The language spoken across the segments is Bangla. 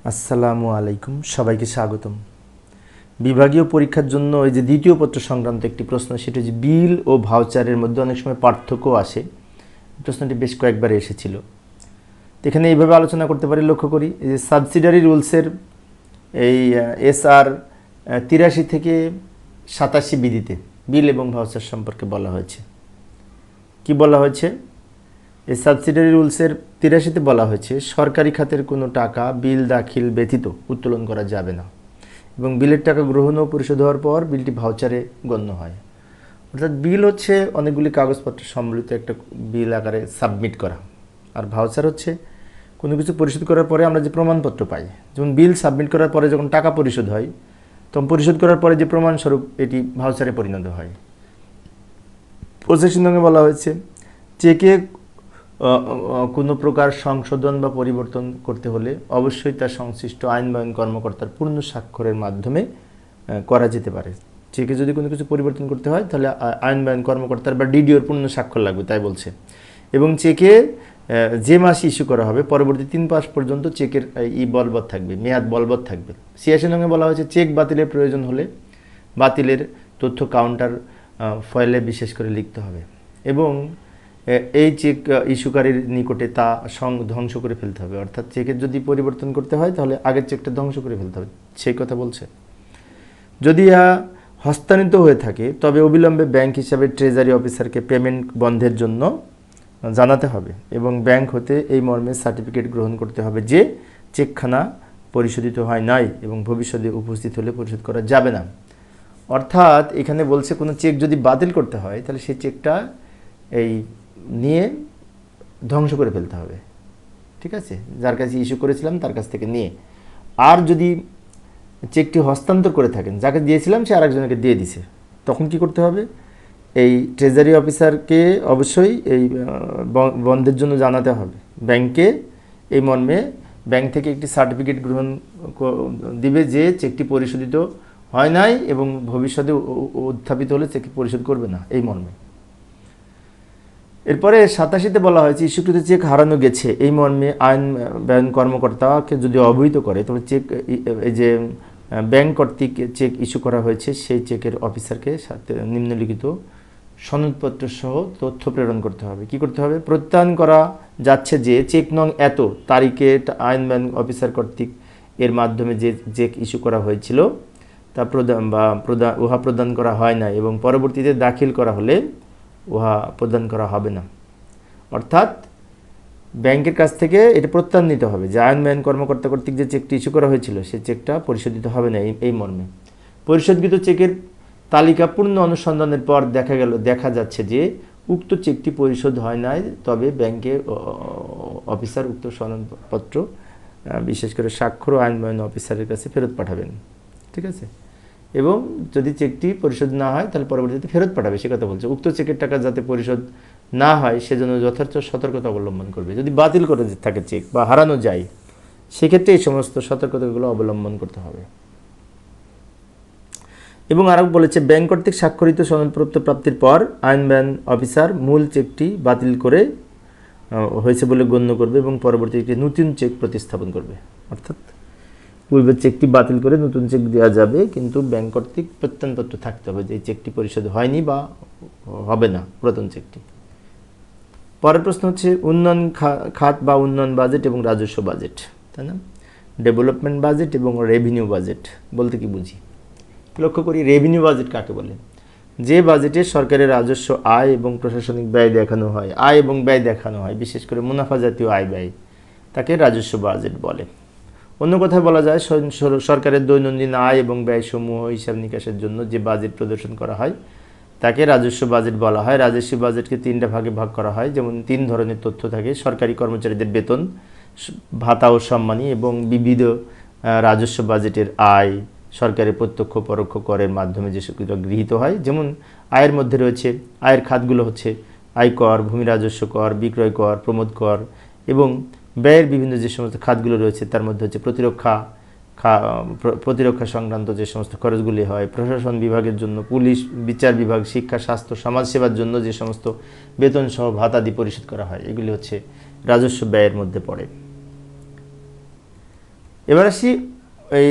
আসসালামু আলাইকুম, সবাইকে স্বাগতম। বিভাগীয় পরীক্ষার জন্য ওই যে দ্বিতীয় পত্র সংক্রান্ত একটি প্রশ্ন, সেটা হচ্ছে বিল ও ভাউচারের মধ্যে অনেক সময় পার্থক্য আসে। প্রশ্নটি বেশ কয়েকবার এসেছিল। এখানে এইভাবে আলোচনা করতে পারি, লক্ষ্য করি যে সাবসিডারি রুলসের এই SR 83 থেকে 87 বিধিতে বিল এবং ভাউচার সম্পর্কে বলা হয়েছে। কি বলা হয়েছে? এই সাবসিডারি রুলসের 83তে বলা হয়েছে সরকারি খাতের কোনো টাকা বিল দাখিল ব্যতীত উত্তোলন করা যাবে না, এবং বিলের টাকা গ্রহণ ও পরিশোধ হওয়ার পর বিলটি ভাউচারে গণ্য হয়। অর্থাৎ বিল হচ্ছে অনেকগুলি কাগজপত্র সম্মিলিত একটা বিল আকারে সাবমিট করা, আর ভাউচার হচ্ছে কোনো কিছু পরিশোধ করার পরে আমরা যে প্রমাণপত্র পাই। যেমন বিল সাবমিট করার পরে যখন টাকা পরিশোধ হয়, তখন পরিশোধ করার পরে যে প্রমাণস্বরূপ এটি ভাউচারে পরিণত হয়। প্রসেসিং নঙে বলা হয়েছে চেকে কোনো প্রকার সংশোধন বা পরিবর্তন করতে হলে অবশ্যই তার সংশ্লিষ্ট আইনবাহী কর্মকর্তার পূর্ণ স্বাক্ষরের মাধ্যমে করা যেতে পারে। চেকে যদি কোনো কিছু পরিবর্তন করতে হয় তাহলে আইনবাহী কর্মকর্তার বা ডিডিওর পূর্ণ স্বাক্ষর লাগবে, তাই বলছে। এবং চেকে যে মাসে ইস্যু করা হবে পরবর্তী 3 মাস পর্যন্ত চেকের বলবৎ থাকবে, মেয়াদ বলবৎ থাকবে। 86 নঙে বলা হয়েছে চেক বাতিলের প্রয়োজন হলে বাতিলের তথ্য কাউন্টার ফয়েলে বিশেষ করে লিখতে হবে, এবং এই চেক ইস্যুকারীর নিকটে তা ধ্বংস করে ফেলতে হবে। অর্থাৎ চেকের যদি পরিবর্তন করতে হয় তাহলে আগের চেকটা ধ্বংস করে ফেলতে হবে, সেই কথা বলছে। যদি হস্তান্তরিত হয়ে থাকে তবে অবিলম্বে ব্যাংক হিসাবে ট্রেজারি অফিসারকে পেমেন্ট বন্ধের জন্য জানাতে হবে, এবং ব্যাংক হতে এই মর্মে সার্টিফিকেট গ্রহণ করতে হবে যে চেকখানা পরিশোধিত হয় নাই এবং ভবিষ্যতে উপস্থিত হলে পরিশোধ করা যাবে না। অর্থাৎ এখানে বলছে কোনো চেক যদি বাতিল করতে হয় তাহলে সেই চেকটা নিয়ে ধ্বংস করে ফেলতে হবে, ঠিক আছে, যার কাছে ইস্যু করেছিলাম তার কাছ থেকে নিয়ে। আর যদি চেকটি হস্তান্তর করে থাকেন, যাকে দিয়েছিলাম সে আরেকজনকে দিয়ে দিছে, তখন কি করতে হবে? এই ট্রেজারি অফিসারকে অবশ্যই এই বন্ধের জন্য জানাতে হবে ব্যাংকে। এই মর্মে ব্যাংক থেকে একটি সার্টিফিকেট গ্রহণ দিবে যে চেকটি পরিশোধিত হয় নাই এবং ভবিষ্যতে উত্থাপিত হলে চেকটি পরিশোধ করবে না, এই মর্মে। এরপরে 87তে বলা হয়েছে ইস্যুকৃত চেক হারানো গেছে এই মর্মে আইন ব্যয়ন কর্মকর্তাকে যদি অবহিত করে তবে চেক এই যে ব্যাংক কর্তৃক চেক ইস্যু করা হয়েছে সেই চেকের অফিসারকে সাথে নিম্নলিখিত সনদপত্র সহ তথ্য প্রেরণ করতে হবে। কি করতে হবে? প্রত্যয়ন করা যাচ্ছে যে চেক নং এত তারিখে আইন ব্যয়ন অফিসার কর্তৃক এর মাধ্যমে যে চেক ইস্যু করা হয়েছিল তা উহা প্রদান করা হয় না, এবং পরবর্তীতে দাখিল করা হলে উহা প্রদান করা হবে না। অর্থাৎ ব্যাংকের কাছ থেকে এটা প্রত্যয়ন নিতে হবে যে আইন ব্যয়ন কর্মকর্তা কর্তৃক যে চেকটি ইস্যু করা হয়েছিল সেই চেকটা পরিশোধিত হবে না, এই মর্মে। পরিশোধকৃত চেকের তালিকা পূর্ণ অনুসন্ধানের পর দেখা যাচ্ছে যে উক্ত চেকটি পরিশোধ হয় নাই, তবে ব্যাংকের অফিসার উক্ত সনদপত্র বিশেষ করে স্বাক্ষর আইন ব্যয়ন অফিসারের কাছে ফেরত পাঠাবেন, ঠিক আছে। এবং যদি চেকটি পরিশোধ না হয় তাহলে পরবর্তীতে ফেরত পাঠাবে, সে কথা বলছে। উক্ত চেকের টাকা যাতে পরিশোধ না হয় সেজন্য যথার্থ সতর্কতা অবলম্বন করবে। যদি বাতিল করে থাকে চেক বা হারানো যায় সেক্ষেত্রে এই সমস্ত সতর্কতাগুলো অবলম্বন করতে হবে। এবং আরও বলেছে ব্যাংক কর্তৃক স্বাক্ষরিত সনদপত্র প্রাপ্তির পর আইন ব্যয়ন অফিসার মূল চেকটি বাতিল করে হয়েছে বলে গণ্য করবে এবং পরবর্তীতে নতুন চেক প্রতিস্থাপন করবে। অর্থাৎ পূর্বের চেকটি বাতিল করে নতুন চেক দেওয়া যাবে, কিন্তু ব্যাংক কর্তৃক প্রত্যয়নপত্র থাকতে হবে যে এই চেকটি পরিশোধ হয়নি বা হবে না, পুরাতন চেকটি। পরের প্রশ্ন হচ্ছে উন্নয়ন খাত বা উন্নয়ন বাজেট এবং রাজস্ব বাজেট, তাই না? ডেভেলপমেন্ট বাজেট এবং রেভিনিউ বাজেট বলতে কি বুঝি? লক্ষ্য করি রেভিনিউ বাজেট কাকে বলে? যে বাজেটে সরকারের রাজস্ব আয় এবং প্রশাসনিক ব্যয় দেখানো হয়, আয় এবং ব্যয় দেখানো হয়, বিশেষ করে মুনাফা জাতীয় আয় ব্যয়, তাকে রাজস্ব বাজেট বলে। অন্য কথায় বলা যায় সরকারের দৈনন্দিন আয় এবং ব্যয়সমূহ হিসাব নিকাশের জন্য যে বাজেট প্রদর্শন করা হয় তাকে রাজস্ব বাজেট বলা হয়। রাজস্ব বাজেটকে 3টা ভাগে ভাগ করা হয়, যেমন 3 ধরনের তথ্য থাকে: সরকারি কর্মচারীদের বেতন, ভাতা ও সম্মানী, এবং বিবিধ রাজস্ব বাজেটের আয় সরকারের প্রত্যক্ষ পরোক্ষ করের মাধ্যমে যে গৃহীত হয়। যেমন আয়ের মধ্যে রয়েছে, আয়ের খাতগুলো হচ্ছে আয়কর, ভূমি রাজস্ব কর, বিক্রয় কর, প্রমোদ কর, এবং ব্যয়ের বিভিন্ন যে সমস্ত খাতগুলো রয়েছে তার মধ্যে হচ্ছে প্রতিরক্ষা সংক্রান্ত যে সমস্ত খরচগুলি হয়, প্রশাসন বিভাগের জন্য পুলিশ, বিচার বিভাগ, শিক্ষা, স্বাস্থ্য, সমাজসেবার জন্য যে সমস্ত বেতন সহ ভাতাদি পরিশোধ করা হয়, এগুলি হচ্ছে রাজস্ব ব্যয়ের মধ্যে পড়ে। এবার আসি এই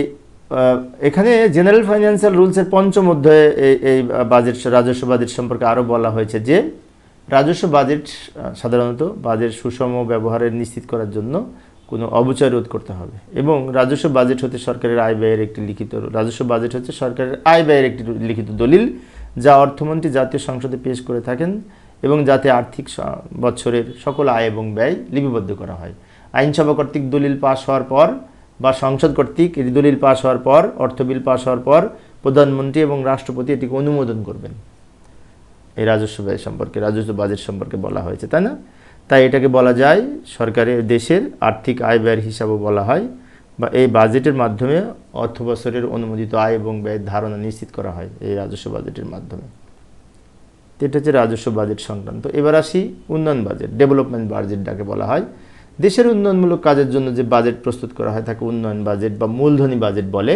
এখানে জেনারেল ফাইন্যান্সিয়াল রুলসের পঞ্চম অধ্যায়ে এই বাজেট রাজস্ব বাজেট সম্পর্কে আরও বলা হয়েছে যে রাজস্ব বাজেট সাধারণত বাজেট সুষম ব্যবহারের নিশ্চিত করার জন্য কোনো অবচয় রোধ করতে হবে এবং রাজস্ব বাজেট হচ্ছে সরকারের আয় ব্যয়ের একটি লিখিত রাজস্ব বাজেট হচ্ছে সরকারের আয় ব্যয়ের একটি লিখিত দলিল যা অর্থমন্ত্রী জাতীয় সংসদে পেশ করে থাকেন এবং যাতে আর্থিক বছরের সকল আয় এবং ব্যয় লিপিবদ্ধ করা হয়। আইনসভা কর্তৃক দলিল পাশ হওয়ার পর বা সংসদ কর্তৃক এটি দলিল পাশ হওয়ার পর অর্থ বিল পাশ হওয়ার পর প্রধানমন্ত্রী এবং রাষ্ট্রপতি এটিকে অনুমোদন করবেন। এই রাজস্ব ব্যয় সম্পর্কে রাজস্ব বাজেট সম্পর্কে বলা হয়েছে, তাই না? তাই এটাকে বলা যায় সরকারের দেশের আর্থিক আয় ব্যয়ের হিসাবও বলা হয় বা এই বাজেটের মাধ্যমে অর্থ বছরের অনুমোদিত আয় এবং ব্যয়ের ধারণা নিশ্চিত করা হয় এই রাজস্ব বাজেটের মাধ্যমে। এটা হচ্ছে রাজস্ব বাজেট সংক্রান্ত। এবার আসি উন্নয়ন বাজেট, ডেভেলপমেন্ট বাজেট যাকে বলা হয়। দেশের উন্নয়নমূলক কাজের জন্য যে বাজেট প্রস্তুত করা হয় তাকে উন্নয়ন বাজেট বা মূলধনী বাজেট বলে।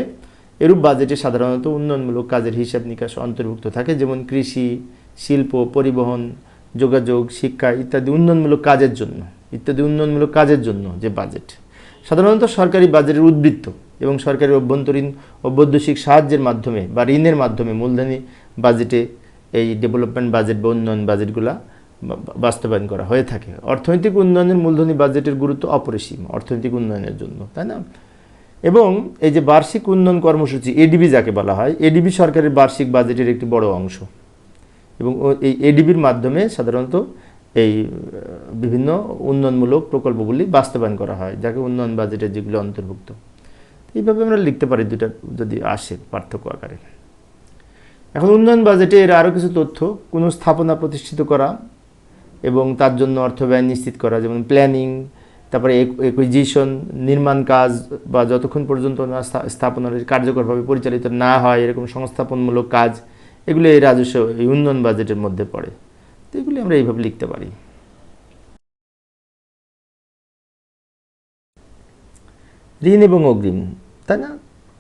এরূপ বাজেটে সাধারণত উন্নয়নমূলক কাজের হিসাব নিকাশ অন্তর্ভুক্ত থাকে, যেমন কৃষি, শিল্প, পরিবহন, যোগাযোগ, শিক্ষা ইত্যাদি উন্নয়নমূলক কাজের জন্য যে বাজেট। সাধারণত সরকারি বাজেটের উদ্বৃত্ত এবং সরকারি অভ্যন্তরীণ অবৈদেশিক সাহায্যের মাধ্যমে বা ঋণের মাধ্যমে মূলধনী বাজেটে এই ডেভেলপমেন্ট বাজেট বা উন্নয়ন বাজেটগুলা বাস্তবায়ন করা হয়ে থাকে। অর্থনৈতিক উন্নয়নের মূলধনী বাজেটের গুরুত্ব অপরিসীম অর্থনৈতিক উন্নয়নের জন্য, তাই না? এবং এই যে বার্ষিক উন্নয়ন কর্মসূচি এডিবি যাকে বলা হয়, এডিবি সরকারের বার্ষিক বাজেটের একটি বড় অংশ এবং এই এডিবির মাধ্যমে সাধারণত এই বিভিন্ন উন্নয়নমূলক প্রকল্পগুলি বাস্তবায়ন করা হয় যাকে উন্নয়ন বাজেটের যেগুলো অন্তর্ভুক্ত। এইভাবে আমরা লিখতে পারি দুটা যদি আসে পার্থক্য আকারে। এখন উন্নয়ন বাজেটে এর আরও কিছু তথ্য, কোনো স্থাপনা প্রতিষ্ঠিত করা এবং তার জন্য অর্থ ব্যয় নিশ্চিত করা, যেমন প্ল্যানিং, তারপরে একুইজিশন, নির্মাণ কাজ বা যতক্ষণ পর্যন্ত স্থাপনার কার্যকরভাবে পরিচালিত না হয় এরকম সংস্থাপনমূলক কাজ, এগুলো এই রাজস্ব এই উন্নয়ন বাজেটের মধ্যে পড়ে। তো এগুলি আমরা এইভাবে লিখতে পারি। ঋণ এবং অগ্রিম, তাই না?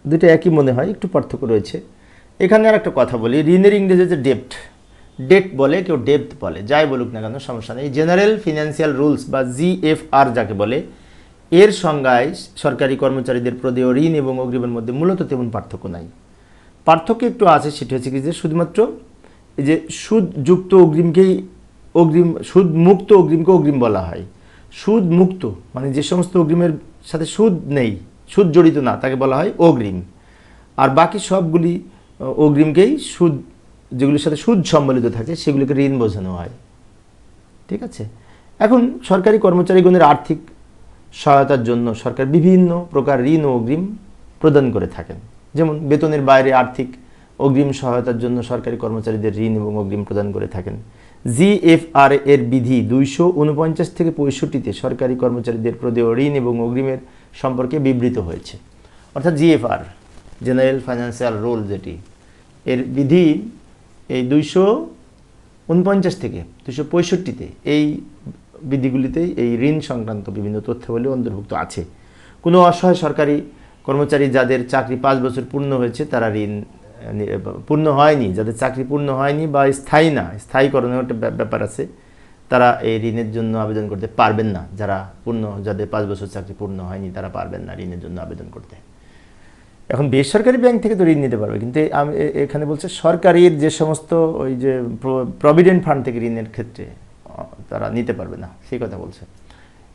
দুটো একই মনে হয়, একটু পার্থক্য রয়েছে। এখানে আর একটা কথা বলি, ঋণের ইংরেজি যে ডেট বলে, কেউ ডেপ্থ বলে, যাই বলুক না কেন সমস্যা নেই। জেনারেল ফিনান্সিয়াল রুলস বা জিএফআর যাকে বলে, এর সংজ্ঞায় সরকারি কর্মচারীদের প্রদেয় ঋণ এবং অগ্রিমের মধ্যে মূলত তেমন পার্থক্য নাই। পার্থক্য একটু আছে, সেটা হচ্ছে কি যে শুধুমাত্র এই যে সুদযুক্ত সুদ মুক্ত অগ্রিমকে অগ্রিম বলা হয়। সুদ মুক্ত মানে যে সমস্ত অগ্রিমের সাথে সুদ নেই, সুদ জড়িত না, তাকে বলা হয় অগ্রিম। আর বাকি সবগুলি অগ্রিমকেই যেগুলির সাথে সুদ সম্বলিত থাকে সেগুলিকে ঋণ বোঝানো হয়। ঠিক আছে? এখন সরকারি কর্মচারীগণের আর্থিক সহায়তার জন্য সরকার বিভিন্ন প্রকার ঋণ ও অগ্রিম প্রদান করে থাকেন। যেমন বেতনের বাইরে আর্থিক অগ্রিম সহায়তার জন্য সরকারি কর্মচারীদের ঋণ এবং অগ্রিম প্রদান করে থাকেন। জিএফআর এর বিধি 249 থেকে 65-তে সরকারি কর্মচারীদের প্রদেয় ঋণ এবং অগ্রিমের সম্পর্কে বিবৃত হয়েছে। অর্থাৎ জিএফআর, জেনারেল ফাইন্যান্সিয়াল রুল, যেটি এর বিধি এই 249 থেকে 265-তে এই বিধিগুলিতেই এই ঋণ সংক্রান্ত বিভিন্ন তথ্যাবলী অন্তর্ভুক্ত আছে। কোনো অসহায় সরকারি কর্মচারী যাদের চাকরি 5 বছর পূর্ণ হয়েছে, তারা ঋণ পূর্ণ হয়নি, যাদের চাকরি পূর্ণ হয়নি বা স্থায়ীকরণের একটা ব্যাপার আছে, তারা এই ঋণের জন্য আবেদন করতে পারবেন না। যাদের 5 বছর চাকরি পূর্ণ হয়নি তারা পারবেন না ঋণের জন্য আবেদন করতে। এখন বেসরকারি ব্যাংক থেকে তো ঋণ নিতে পারবে, কিন্তু আমি এখানে বলছে সরকারির যে সমস্ত ওই যে প্রভিডেন্ট ফান্ড থেকে ঋণের ক্ষেত্রে তারা নিতে পারবে না, সেই কথা বলছে।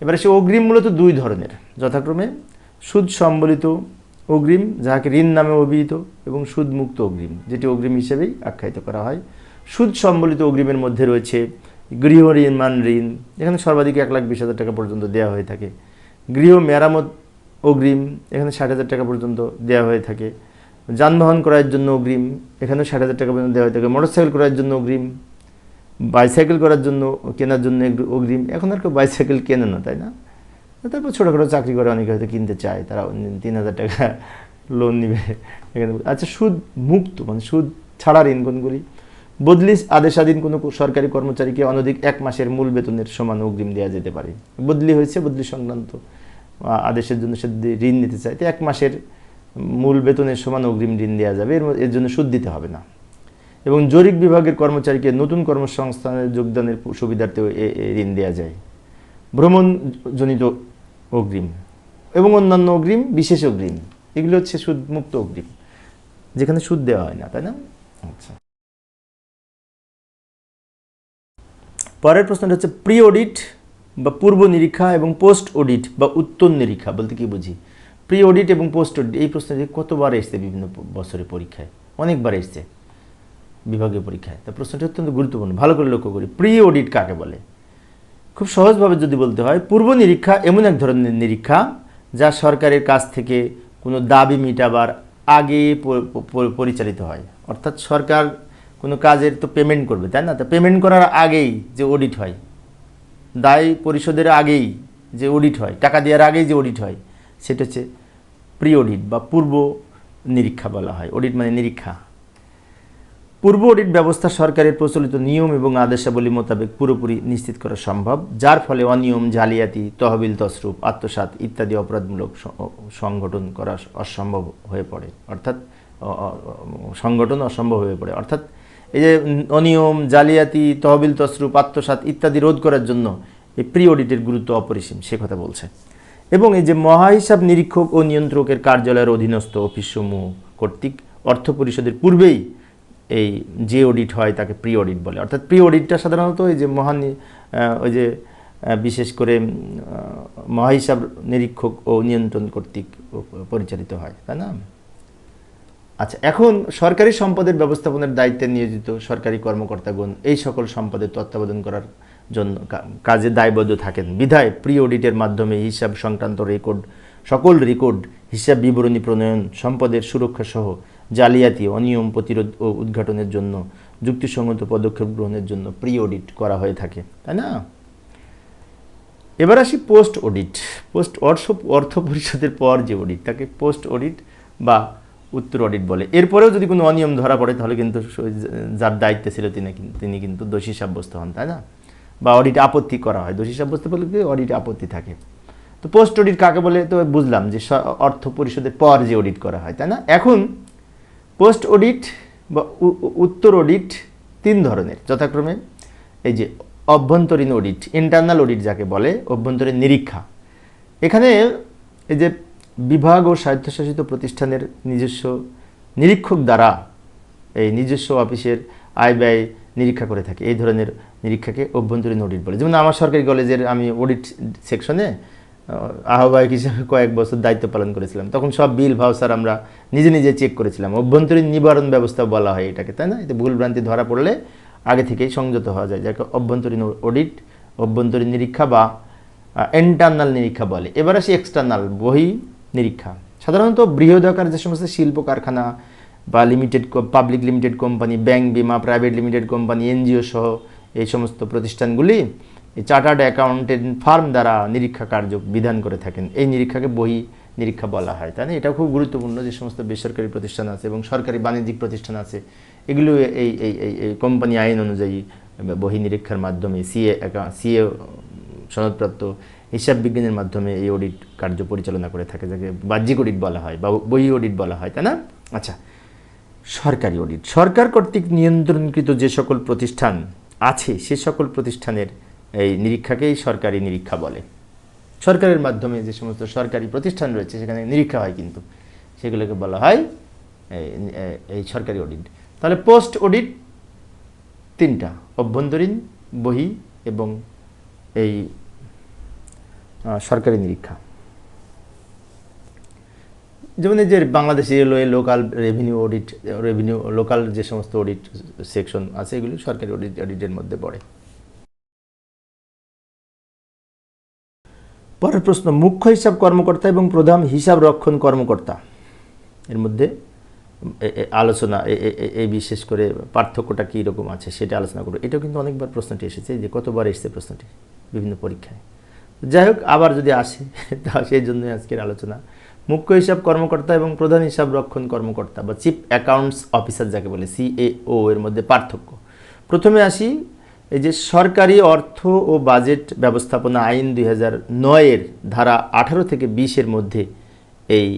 এবারে সে অগ্রিম মূলত 2 ধরনের, যথাক্রমে সুদ সম্বলিত অগ্রিম যাহাকে ঋণ নামে অভিহিত এবং সুদমুক্ত অগ্রিম, যেটি অগ্রিম হিসেবেই আখ্যায়িত করা হয়। সুদ সম্বলিত অগ্রিমের মধ্যে রয়েছে গৃহ নির্মাণ ঋণ, এখানে সর্বাধিক 1,20,000 টাকা পর্যন্ত দেওয়া হয়ে থাকে। গৃহ মেরামত অগ্রিম, এখানে 60,000 টাকা পর্যন্ত দেওয়া হয়ে থাকে। যানবাহন ক্রয়ের জন্য অগ্রিম, এখানেও 60,000 টাকা পর্যন্ত দেওয়া হয়ে থাকে। মোটরসাইকেল ক্রয়ের জন্য অগ্রিম, বাইসাইকেল কেনার জন্য অগ্রিম। এখন আর কেউ বাইসাইকেল কেনে না, তাই না? তারপর ছোটোখাটো চাকরি করে অনেকে হয়তো কিনতে চায়, তারা 3,000 টাকা লোন নিবে এখানে। আচ্ছা, সুদ মুক্ত মানে সুদ ছাড়া ঋণ কোনগুলি? বদলি আদেশাধীন কোনো সরকারি কর্মচারীকে অনধিক 1 মাসের মূল বেতনের সমান অগ্রিম দেওয়া যেতে পারে। বদলি হয়েছে, বদলি সংক্রান্ত আদেশের জন্য সে ঋণ নিতে চায়, তো 1 মাসের মূল বেতনের সমান অগ্রিম ঋণ দেওয়া যাবে, এর জন্য সুদ দিতে হবে না। এবং জরিপ বিভাগের কর্মচারীকে নতুন কর্মসংস্থানে যোগদানের সুবিধার্থেও ঋণ দেওয়া যায়। ভ্রমণজনিত অগ্রিম, এবং অন্যান্য অগ্রিম, বিশেষ অগ্রিম, এগুলো হচ্ছে সুদ মুক্ত অগ্রিম, যেখানে সুদ দেওয়া হয় না, তাই না? আচ্ছা, পরের প্রশ্নটা হচ্ছে প্রি অডিট বা পূর্ব নিরীক্ষা এবং পোস্ট অডিট বা উত্তর নিরীক্ষা বলতে কি বুঝি? প্রি অডিট এবং পোস্ট অডিট, এই প্রশ্নটি কতবার এসছে বিভিন্ন বছরের পরীক্ষায়, অনেকবার এসছে বিভাগীয় পরীক্ষায়। তা প্রশ্নটি অত্যন্ত গুরুত্বপূর্ণ, ভালো করে লক্ষ্য করি। প্রি অডিট কাকে বলে? খুব সহজভাবে যদি বলতে হয়, পূর্ব নিরীক্ষা এমন এক ধরনের নিরীক্ষা যা সরকারের কাছ থেকে কোনো দাবি মেটাবার আগে পরিচালিত হয়। অর্থাৎ সরকার কোনো কাজের তো পেমেন্ট করবে, তাই না? তো পেমেন্ট করার আগেই যে অডিট হয়, দায় পরিশোধের আগেই যে অডিট হয়, টাকা দেওয়ার আগেই যে অডিট হয়, সেটা হচ্ছে প্রি অডিট বা পূর্ব নিরীক্ষা বলা হয়। অডিট মানে নিরীক্ষা। পূর্ব অডিট ব্যবস্থা সরকারের প্রচলিত নিয়ম এবং আদেশাবলী মোতাবেক পুরোপুরি নিশ্চিত করা সম্ভব, যার ফলে অনিয়ম, জালিয়াতি, তহবিল তছরূপ, আত্মসাৎ ইত্যাদি অপরাধমূলক সংগঠন করা অসম্ভব হয়ে পড়ে। অর্থাৎ সংগঠন অসম্ভব হয়ে পড়ে। অর্থাৎ এই যে অনিয়ম, জালিয়াতি, তহবিল তছরূপ, আত্মসাৎ ইত্যাদি রোধ করার জন্য এই প্রি অডিটের গুরুত্ব অপরিসীম, সে কথা বলছে। এবং এই যে মহাহিসাব নিরীক্ষক ও নিয়ন্ত্রকের কার্যালয়ের অধীনস্থ অফিসসমূহ কর্তৃক অর্থ পরিশোধের পূর্বেই এই যে অডিট হয় তাকে প্রি অডিট বলে। অর্থাৎ প্রি অডিটটা সাধারণত এই যে ওই যে বিশেষ করে মহাহিসাব নিরীক্ষক ও নিয়ন্ত্রণ কর্তৃক পরিচালিত হয়, তাই না? আচ্ছা, এখন সরকারি সম্পদের ব্যবস্থাপনার দায়িত্বে নিয়োজিত সরকারি কর্মকর্তাগণ এই সকল সম্পদের তত্ত্বাবধান করার জন্য কাজে দায়বদ্ধ থাকেন। বিধায় প্রি অডিটের মাধ্যমে হিসাব সংক্রান্ত সকল রেকর্ড, হিসাব বিবরণী প্রণয়ন, সম্পদের সুরক্ষা সহ জালিয়াতি, অনিয়ম প্রতিরোধ ও উদ্ঘাটনের জন্য যুক্তিসঙ্গত পদক্ষেপ গ্রহণের জন্য প্রি অডিট করা হয়ে থাকে, তাই না? এবার আসি পোস্ট অডিট। অর্থ পরিশোধের পর যে অডিট তাকে পোস্ট অডিট বা উত্তর অডিট বলে। এরপরেও যদি কোনো অনিয়ম ধরা পড়ে তাহলে কিন্তু যার দায়িত্বে ছিল তিনি কিন্তু দোষী সাব্যস্ত হন, তাই না? বা অডিটে আপত্তি করা হয়। দোষী সাব্যস্ত বলে অডিটে আপত্তি থাকে। তো পোস্ট অডিট কাকে বলে? তো বুঝলাম যে অর্থ পরিশোধের পর যে অডিট করা হয়, তাই না? এখন পোস্ট অডিট বা উত্তর অডিট তিন ধরনের, যথাক্রমে এই যে অভ্যন্তরীণ অডিট, ইন্টারনাল অডিট যাকে বলে, অভ্যন্তরীণ নিরীক্ষা। এখানে এই যে বিভাগ ও স্বায়ত্তশাসিত প্রতিষ্ঠানের নিজস্ব নিরীক্ষক দ্বারা এই নিজস্ব অফিসের আয় ব্যয় নিরীক্ষা করে থাকে, এই ধরনের নিরীক্ষাকে অভ্যন্তরীণ অডিট বলে। যেমন আমার সরকারি কলেজের আমি অডিট সেকশনে আহ্বায়ক হিসেবে কয়েক বছর দায়িত্ব পালন করেছিলাম। তখন সব বিল ভাউচার আমরা নিজে নিজে চেক করেছিলাম। অভ্যন্তরীণ নিবারণ ব্যবস্থা বলা হয় এটাকে, তাই না? এতে ভুলভ্রান্তি ধরা পড়লে আগে থেকেই সংযত হওয়া যায়, যাকে অভ্যন্তরীণ অডিট, অভ্যন্তরীণ নিরীক্ষা বা ইন্টারনাল নিরীক্ষা বলে। এবার আসি এক্সটার্নাল, বহি নিরীক্ষা। সাধারণত বৃহদাকার যে সমস্ত শিল্প কারখানা বা পাবলিক লিমিটেড কোম্পানি, ব্যাংক, বিমা, প্রাইভেট লিমিটেড কোম্পানি, এনজিও সহ এই সমস্ত প্রতিষ্ঠানগুলি এই চার্টার্ড অ্যাকাউন্টেন্ট ফার্ম দ্বারা নিরীক্ষা কার্য বিধান করে থাকেন। এই নিরীক্ষাকে বহি নিরীক্ষা বলা হয়, তাই না? এটা খুব গুরুত্বপূর্ণ। যে সমস্ত বেসরকারি প্রতিষ্ঠান আছে এবং সরকারি বাণিজ্যিক প্রতিষ্ঠান আছে, এগুলো এই এই এই কোম্পানি আইন অনুযায়ী বহি নিরীক্ষার মাধ্যমে সিএ সনদপ্রাপ্ত হিসাব বিজ্ঞানের মাধ্যমে এই অডিট কার্য পরিচালনা করে থাকে, যাকে বাহ্যিক অডিট বলা হয় বা বহি অডিট বলা হয়, তাই না? আচ্ছা, সরকারি অডিট। সরকার কর্তৃক নিয়ন্ত্রণকৃত যে সকল প্রতিষ্ঠান আছে সে সকল প্রতিষ্ঠানের এই নিরীক্ষাকেই সরকারি নিরীক্ষা বলে। সরকারের মাধ্যমে যে সমস্ত সরকারি প্রতিষ্ঠান রয়েছে সেখানে নিরীক্ষা হয়, কিন্তু সেগুলোকে বলা হয় এই সরকারি অডিট। তাহলে পোস্ট অডিট তিনটা, অভ্যন্তরীণ, বহি এবং এই সরকারি নিরীক্ষা। যেমন এই যে Bangladesh railway local revenue local যে সমস্ত অডিট সেকশন আছে এগুলি সরকারি অডিটের মধ্যে পড়ে। পরের প্রশ্ন, মুখ্য হিসাব কর্মকর্তা এবং প্রধান হিসাব রক্ষণ কর্মকর্তা এর মধ্যে আলোচনা, এই বিশেষ করে পার্থক্যটা কী রকম আছে সেটা আলোচনা করবো। এটাও কিন্তু অনেকবার প্রশ্নটি এসেছে, যে কতবার এসেছে প্রশ্নটি বিভিন্ন পরীক্ষায়। যাই হোক, আবার যদি আসে তা সেই জন্যই আজকের আলোচনা। মুখ্য হিসাব কর্মকর্তা এবং প্রধান হিসাব রক্ষণ কর্মকর্তা বা চিফ অ্যাকাউন্টস অফিসার যাকে বলে, CAO, এর মধ্যে পার্থক্য। প্রথমে আসি এই যে সরকারি অর্থ ও বাজেট ব্যবস্থাপনা আইন 2009-এর ধারা 18 থেকে 20-এর মধ্যে এই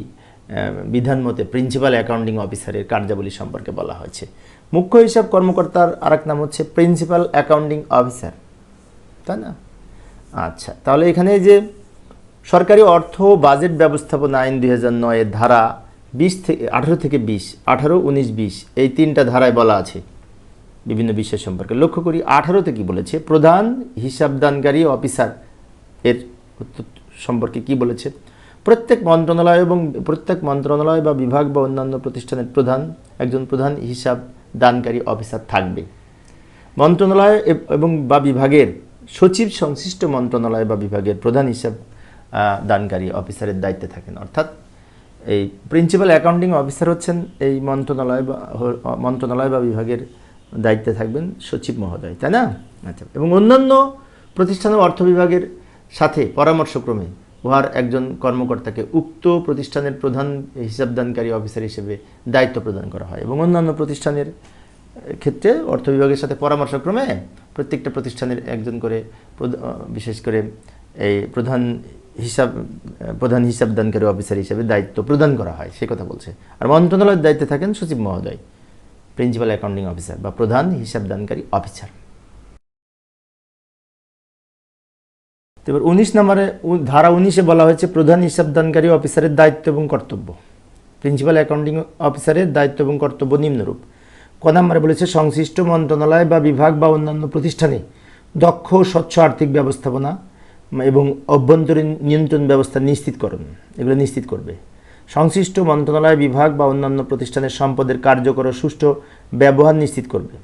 বিধান মতে প্রিন্সিপাল অ্যাকাউন্টিং অফিসারের কার্যাবলী সম্পর্কে বলা হয়েছে। মুখ্য হিসাব কর্মকর্তার আরেক নাম হচ্ছে প্রিন্সিপাল অ্যাকাউন্টিং অফিসার, তাই না? আচ্ছা, তাহলে এখানে যে সরকারি অর্থ ও বাজেট ব্যবস্থাপনা আইন 2009 এর ধারা 18 থেকে 20, 18, 19, 20 এই তিনটা ধারায় বলা আছে বিভিন্ন বিষয় সম্পর্কে। লক্ষ্য করি 18তে কি বলেছে, প্রধান হিসাবদানকারী অফিসার এর সম্পর্কে কি বলেছে, প্রত্যেক মন্ত্রণালয় বা বিভাগ বা অন্যান্য প্রতিষ্ঠানের একজন প্রধান হিসাব দানকারী অফিসার থাকবে। মন্ত্রণালয় এবং বা বিভাগের সচিব সংশ্লিষ্ট মন্ত্রণালয় বা বিভাগের প্রধান হিসাব দানকারী অফিসারের দায়িত্বে থাকেন। অর্থাৎ এই প্রিন্সিপাল অ্যাকাউন্টিং অফিসার হচ্ছেন এই মন্ত্রণালয় বা বিভাগের দায়িত্বে থাকবেন সচিব মহোদয়, তাই না? আচ্ছা, এবং অন্যান্য প্রতিষ্ঠান ও অর্থ বিভাগের সাথে পরামর্শক্রমে উহার একজন কর্মকর্তাকে উক্ত প্রতিষ্ঠানের প্রধান হিসাবদানকারী অফিসার হিসেবে দায়িত্ব প্রদান করা হয়। এবং অন্যান্য প্রতিষ্ঠানের ক্ষেত্রে অর্থ বিভাগের সাথে পরামর্শক্রমে প্রত্যেকটা প্রতিষ্ঠানের একজন করে বিশেষ করে এই প্রধান হিসাবদানকারী অফিসার হিসেবে দায়িত্ব প্রদান করা হয়, সে কথা বলছে। আর মন্ত্রণালয়ের দায়িত্বে থাকেন সচিব মহোদয়, প্রিন্সিপাল অ্যাকাউন্টিং অফিসার বা প্রধান হিসাবদানকারী অফিসার। এবার 19 নম্বরে ধারা 19-এ বলা হয়েছে প্রধান হিসাবদানকারী অফিসারের দায়িত্ব এবং কর্তব্য। প্রিন্সিপাল অ্যাকাউন্টিং অফিসারের দায়িত্ব এবং কর্তব্য নিম্নরূপ। ক নম্বরে বলেছে সংশ্লিষ্ট মন্ত্রণালয় বা বিভাগ বা অন্যান্য প্রতিষ্ঠানে দক্ষ স্বচ্ছ আর্থিক ব্যবস্থাপনা এবং অভ্যন্তরীণ নিয়ন্ত্রণ ব্যবস্থা নিশ্চিতকরণ, এগুলো নিশ্চিত করবে। সংশ্লিষ্ট মন্ত্রণালয় বিভাগ বা অন্যান্য প্রতিষ্ঠানের সম্পদের কার্যকর ও সুষ্ঠু ব্যবহার নিশ্চিত করবে।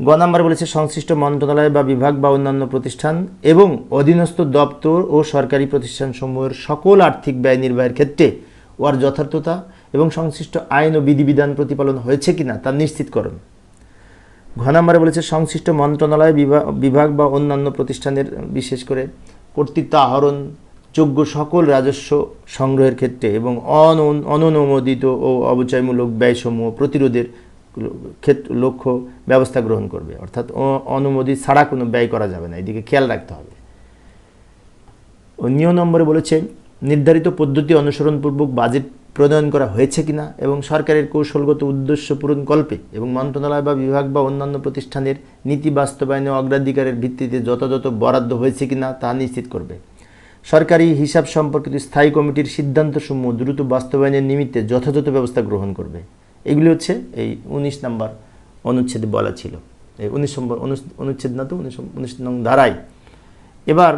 গ নম্বরে বলেছে সংশ্লিষ্ট মন্ত্রণালয় বা বিভাগ বা অন্যান্য প্রতিষ্ঠান এবং অধীনস্থ দপ্তর ও সরকারি প্রতিষ্ঠানসমূহের সকল আর্থিক ব্যয় নির্বাহের ক্ষেত্রে ওর যথার্থতা এবং সংশ্লিষ্ট আইন ও বিধিবিধান প্রতিপালন হয়েছে কিনা তা নিশ্চিতকরণ। ঘ নম্বরে বলেছে সংশ্লিষ্ট মন্ত্রণালয় বিভাগ বা অন্যান্য প্রতিষ্ঠানের বিশেষ করে কর্তৃত্ব আহরণ যোগ্য সকল রাজস্ব সংগ্রহের ক্ষেত্রে এবং অননুমোদিত ও অবচয়মূলক ব্যয়সমূহ প্রতিরোধের লক্ষ্য ব্যবস্থা গ্রহণ করবে। অর্থাৎ অনুমোদিত ছাড়া কোনো ব্যয় করা যাবে না, এদিকে খেয়াল রাখতে হবে। ঞ নম্বরে বলেছে নির্ধারিত পদ্ধতি অনুসরণপূর্বক বাজেট প্রণয়ন করা হয়েছে কিনা এবং সরকারের কৌশলগত উদ্দেশ্য পূরণকল্পে এবং মন্ত্রণালয় বা বিভাগ বা অন্যান্য প্রতিষ্ঠানের নীতি বাস্তবায়নে অগ্রাধিকারের ভিত্তিতে যথাযথ বরাদ্দ হয়েছে কিনা তা নিশ্চিত করবে। সরকারি হিসাব সম্পর্কিত স্থায়ী কমিটির সিদ্ধান্তসমূহ দ্রুত বাস্তবায়নের নিমিত্তে যথাযথ ব্যবস্থা গ্রহণ করবে। এগুলি হচ্ছে এই 19 নম্বর অনুচ্ছেদে বলা ছিল, এই 19 নম্বর অনুচ্ছেদ না তো 19 নং ধারায়। এবার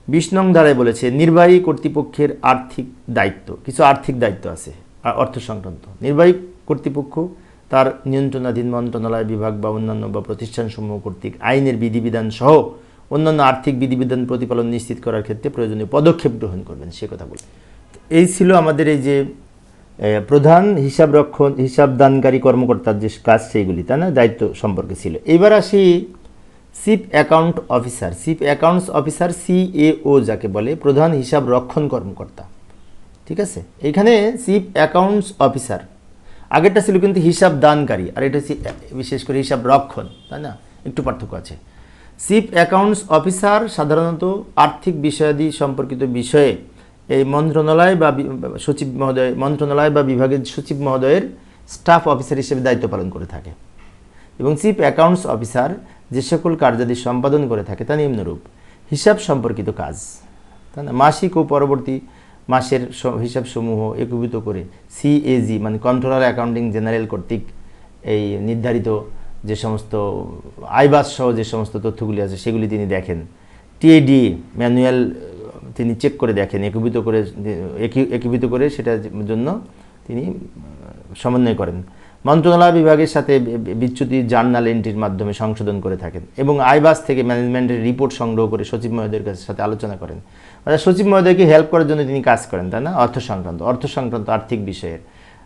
20 নং ধারায় বলেছে নির্বাহী কর্তৃপক্ষের আর্থিক দায়িত্ব, কিছু আর্থিক দায়িত্ব আছে অর্থ সংক্রান্ত। নির্বাহী কর্তৃপক্ষ তার নিয়ন্ত্রণাধীন মন্ত্রণালয় বিভাগ বা অন্যান্য বা প্রতিষ্ঠানসমূহ কর্তৃক আইনের বিধিবিধান সহ অন্যান্য আর্থিক বিধিবিধান প্রতিপালন নিশ্চিত করার ক্ষেত্রে প্রয়োজনীয় পদক্ষেপ গ্রহণ করবেন, সে কথা বলে। এই ছিল আমাদের এই যে প্রধান হিসাবদানকারী কর্মকর্তার যে কাজ সেইগুলি, তাই না, দায়িত্ব সম্পর্কে ছিল। এবার আসি chief account officer. Chief accounts officer CAO যাকে বলে, প্রধান হিসাব রক্ষণ কর্মকর্তা, ঠিক আছে। এখানে চিফ অ্যাকাউন্টস অফিসার, আগেরটা ছিল কিন্তু হিসাব দানকারী, আর এটা হচ্ছে বিশেষ করে হিসাব রক্ষণ, তাই না, একটু পার্থক্য আছে। চিফ অ্যাকাউন্টস অফিসার সাধারণত আর্থিক বিষয়াদি সম্পর্কিত বিষয়ে এই মন্ত্রণালয় বা বিভাগের সচিব মহোদয়ের স্টাফ অফিসার হিসেবে দায়িত্ব পালন করে থাকে। এবং চিফ অ্যাকাউন্টস অফিসার যে সকল কার্যাদি সম্পাদন করে থাকে তা নিম্নরূপ: হিসাব সম্পর্কিত কাজ, তাই না, মাসিক ও পরবর্তী মাসের হিসাবসমূহ একীভূত করে CAG মানে কন্ট্রোলার অ্যাকাউন্টিং জেনারেল কর্তৃক এই নির্ধারিত যে সমস্ত আয়বাস সহ যে সমস্ত তথ্যগুলি আছে সেগুলি তিনি দেখেন। TADA ম্যানুয়াল তিনি চেক করে দেখেন, একীভূত করে সেটার জন্য তিনি সমন্বয় করেন। মন্ত্রণালয় বিভাগের সাথে বিচ্যুতি জার্নাল এন্ট্রির মাধ্যমে সংশোধন করে থাকেন এবং আইবাস থেকে ম্যানেজমেন্টের রিপোর্ট সংগ্রহ করে সচিব মহোদয়ের সাথে আলোচনা করেন। অর্থাৎ সচিব মহোদয়কে হেল্প করার জন্য তিনি কাজ করেন, তাই না, অর্থ সংক্রান্ত আর্থিক বিষয়ের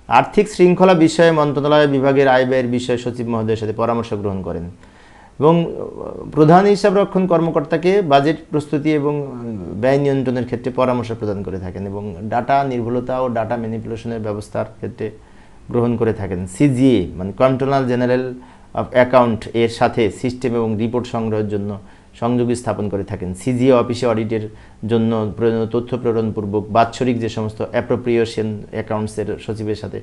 আর্থিক শৃঙ্খলা বিষয়ে মন্ত্রণালয় বিভাগের আয় ব্যয়ের বিষয়ে সচিব মহোদয়ের সাথে পরামর্শ গ্রহণ করেন এবং প্রধান হিসাব রক্ষণ কর্মকর্তাকে বাজেট প্রস্তুতি এবং ব্যয় নিয়ন্ত্রণের ক্ষেত্রে পরামর্শ প্রদান করে থাকেন এবং ডাটা নির্ভুলতা ও ডাটা ম্যানিপুলেশনের ব্যবস্থার ক্ষেত্রে গ্রহণ করে থাকেন। CGA মানে কন্ট্রোলার জেনারেল অফ অ্যাকাউন্ট এর সাথে সিস্টেম এবং রিপোর্ট সংগ্রহের জন্য সংযোগ স্থাপন করে থাকেন। CGA অফিসে অডিটের জন্য প্রয়োজনীয় তথ্য প্রেরণপূর্বক বাৎসরিক যে সমস্ত অ্যাপ্রোপ্রিয়েশন অ্যাকাউন্টসের সচিবের সাথে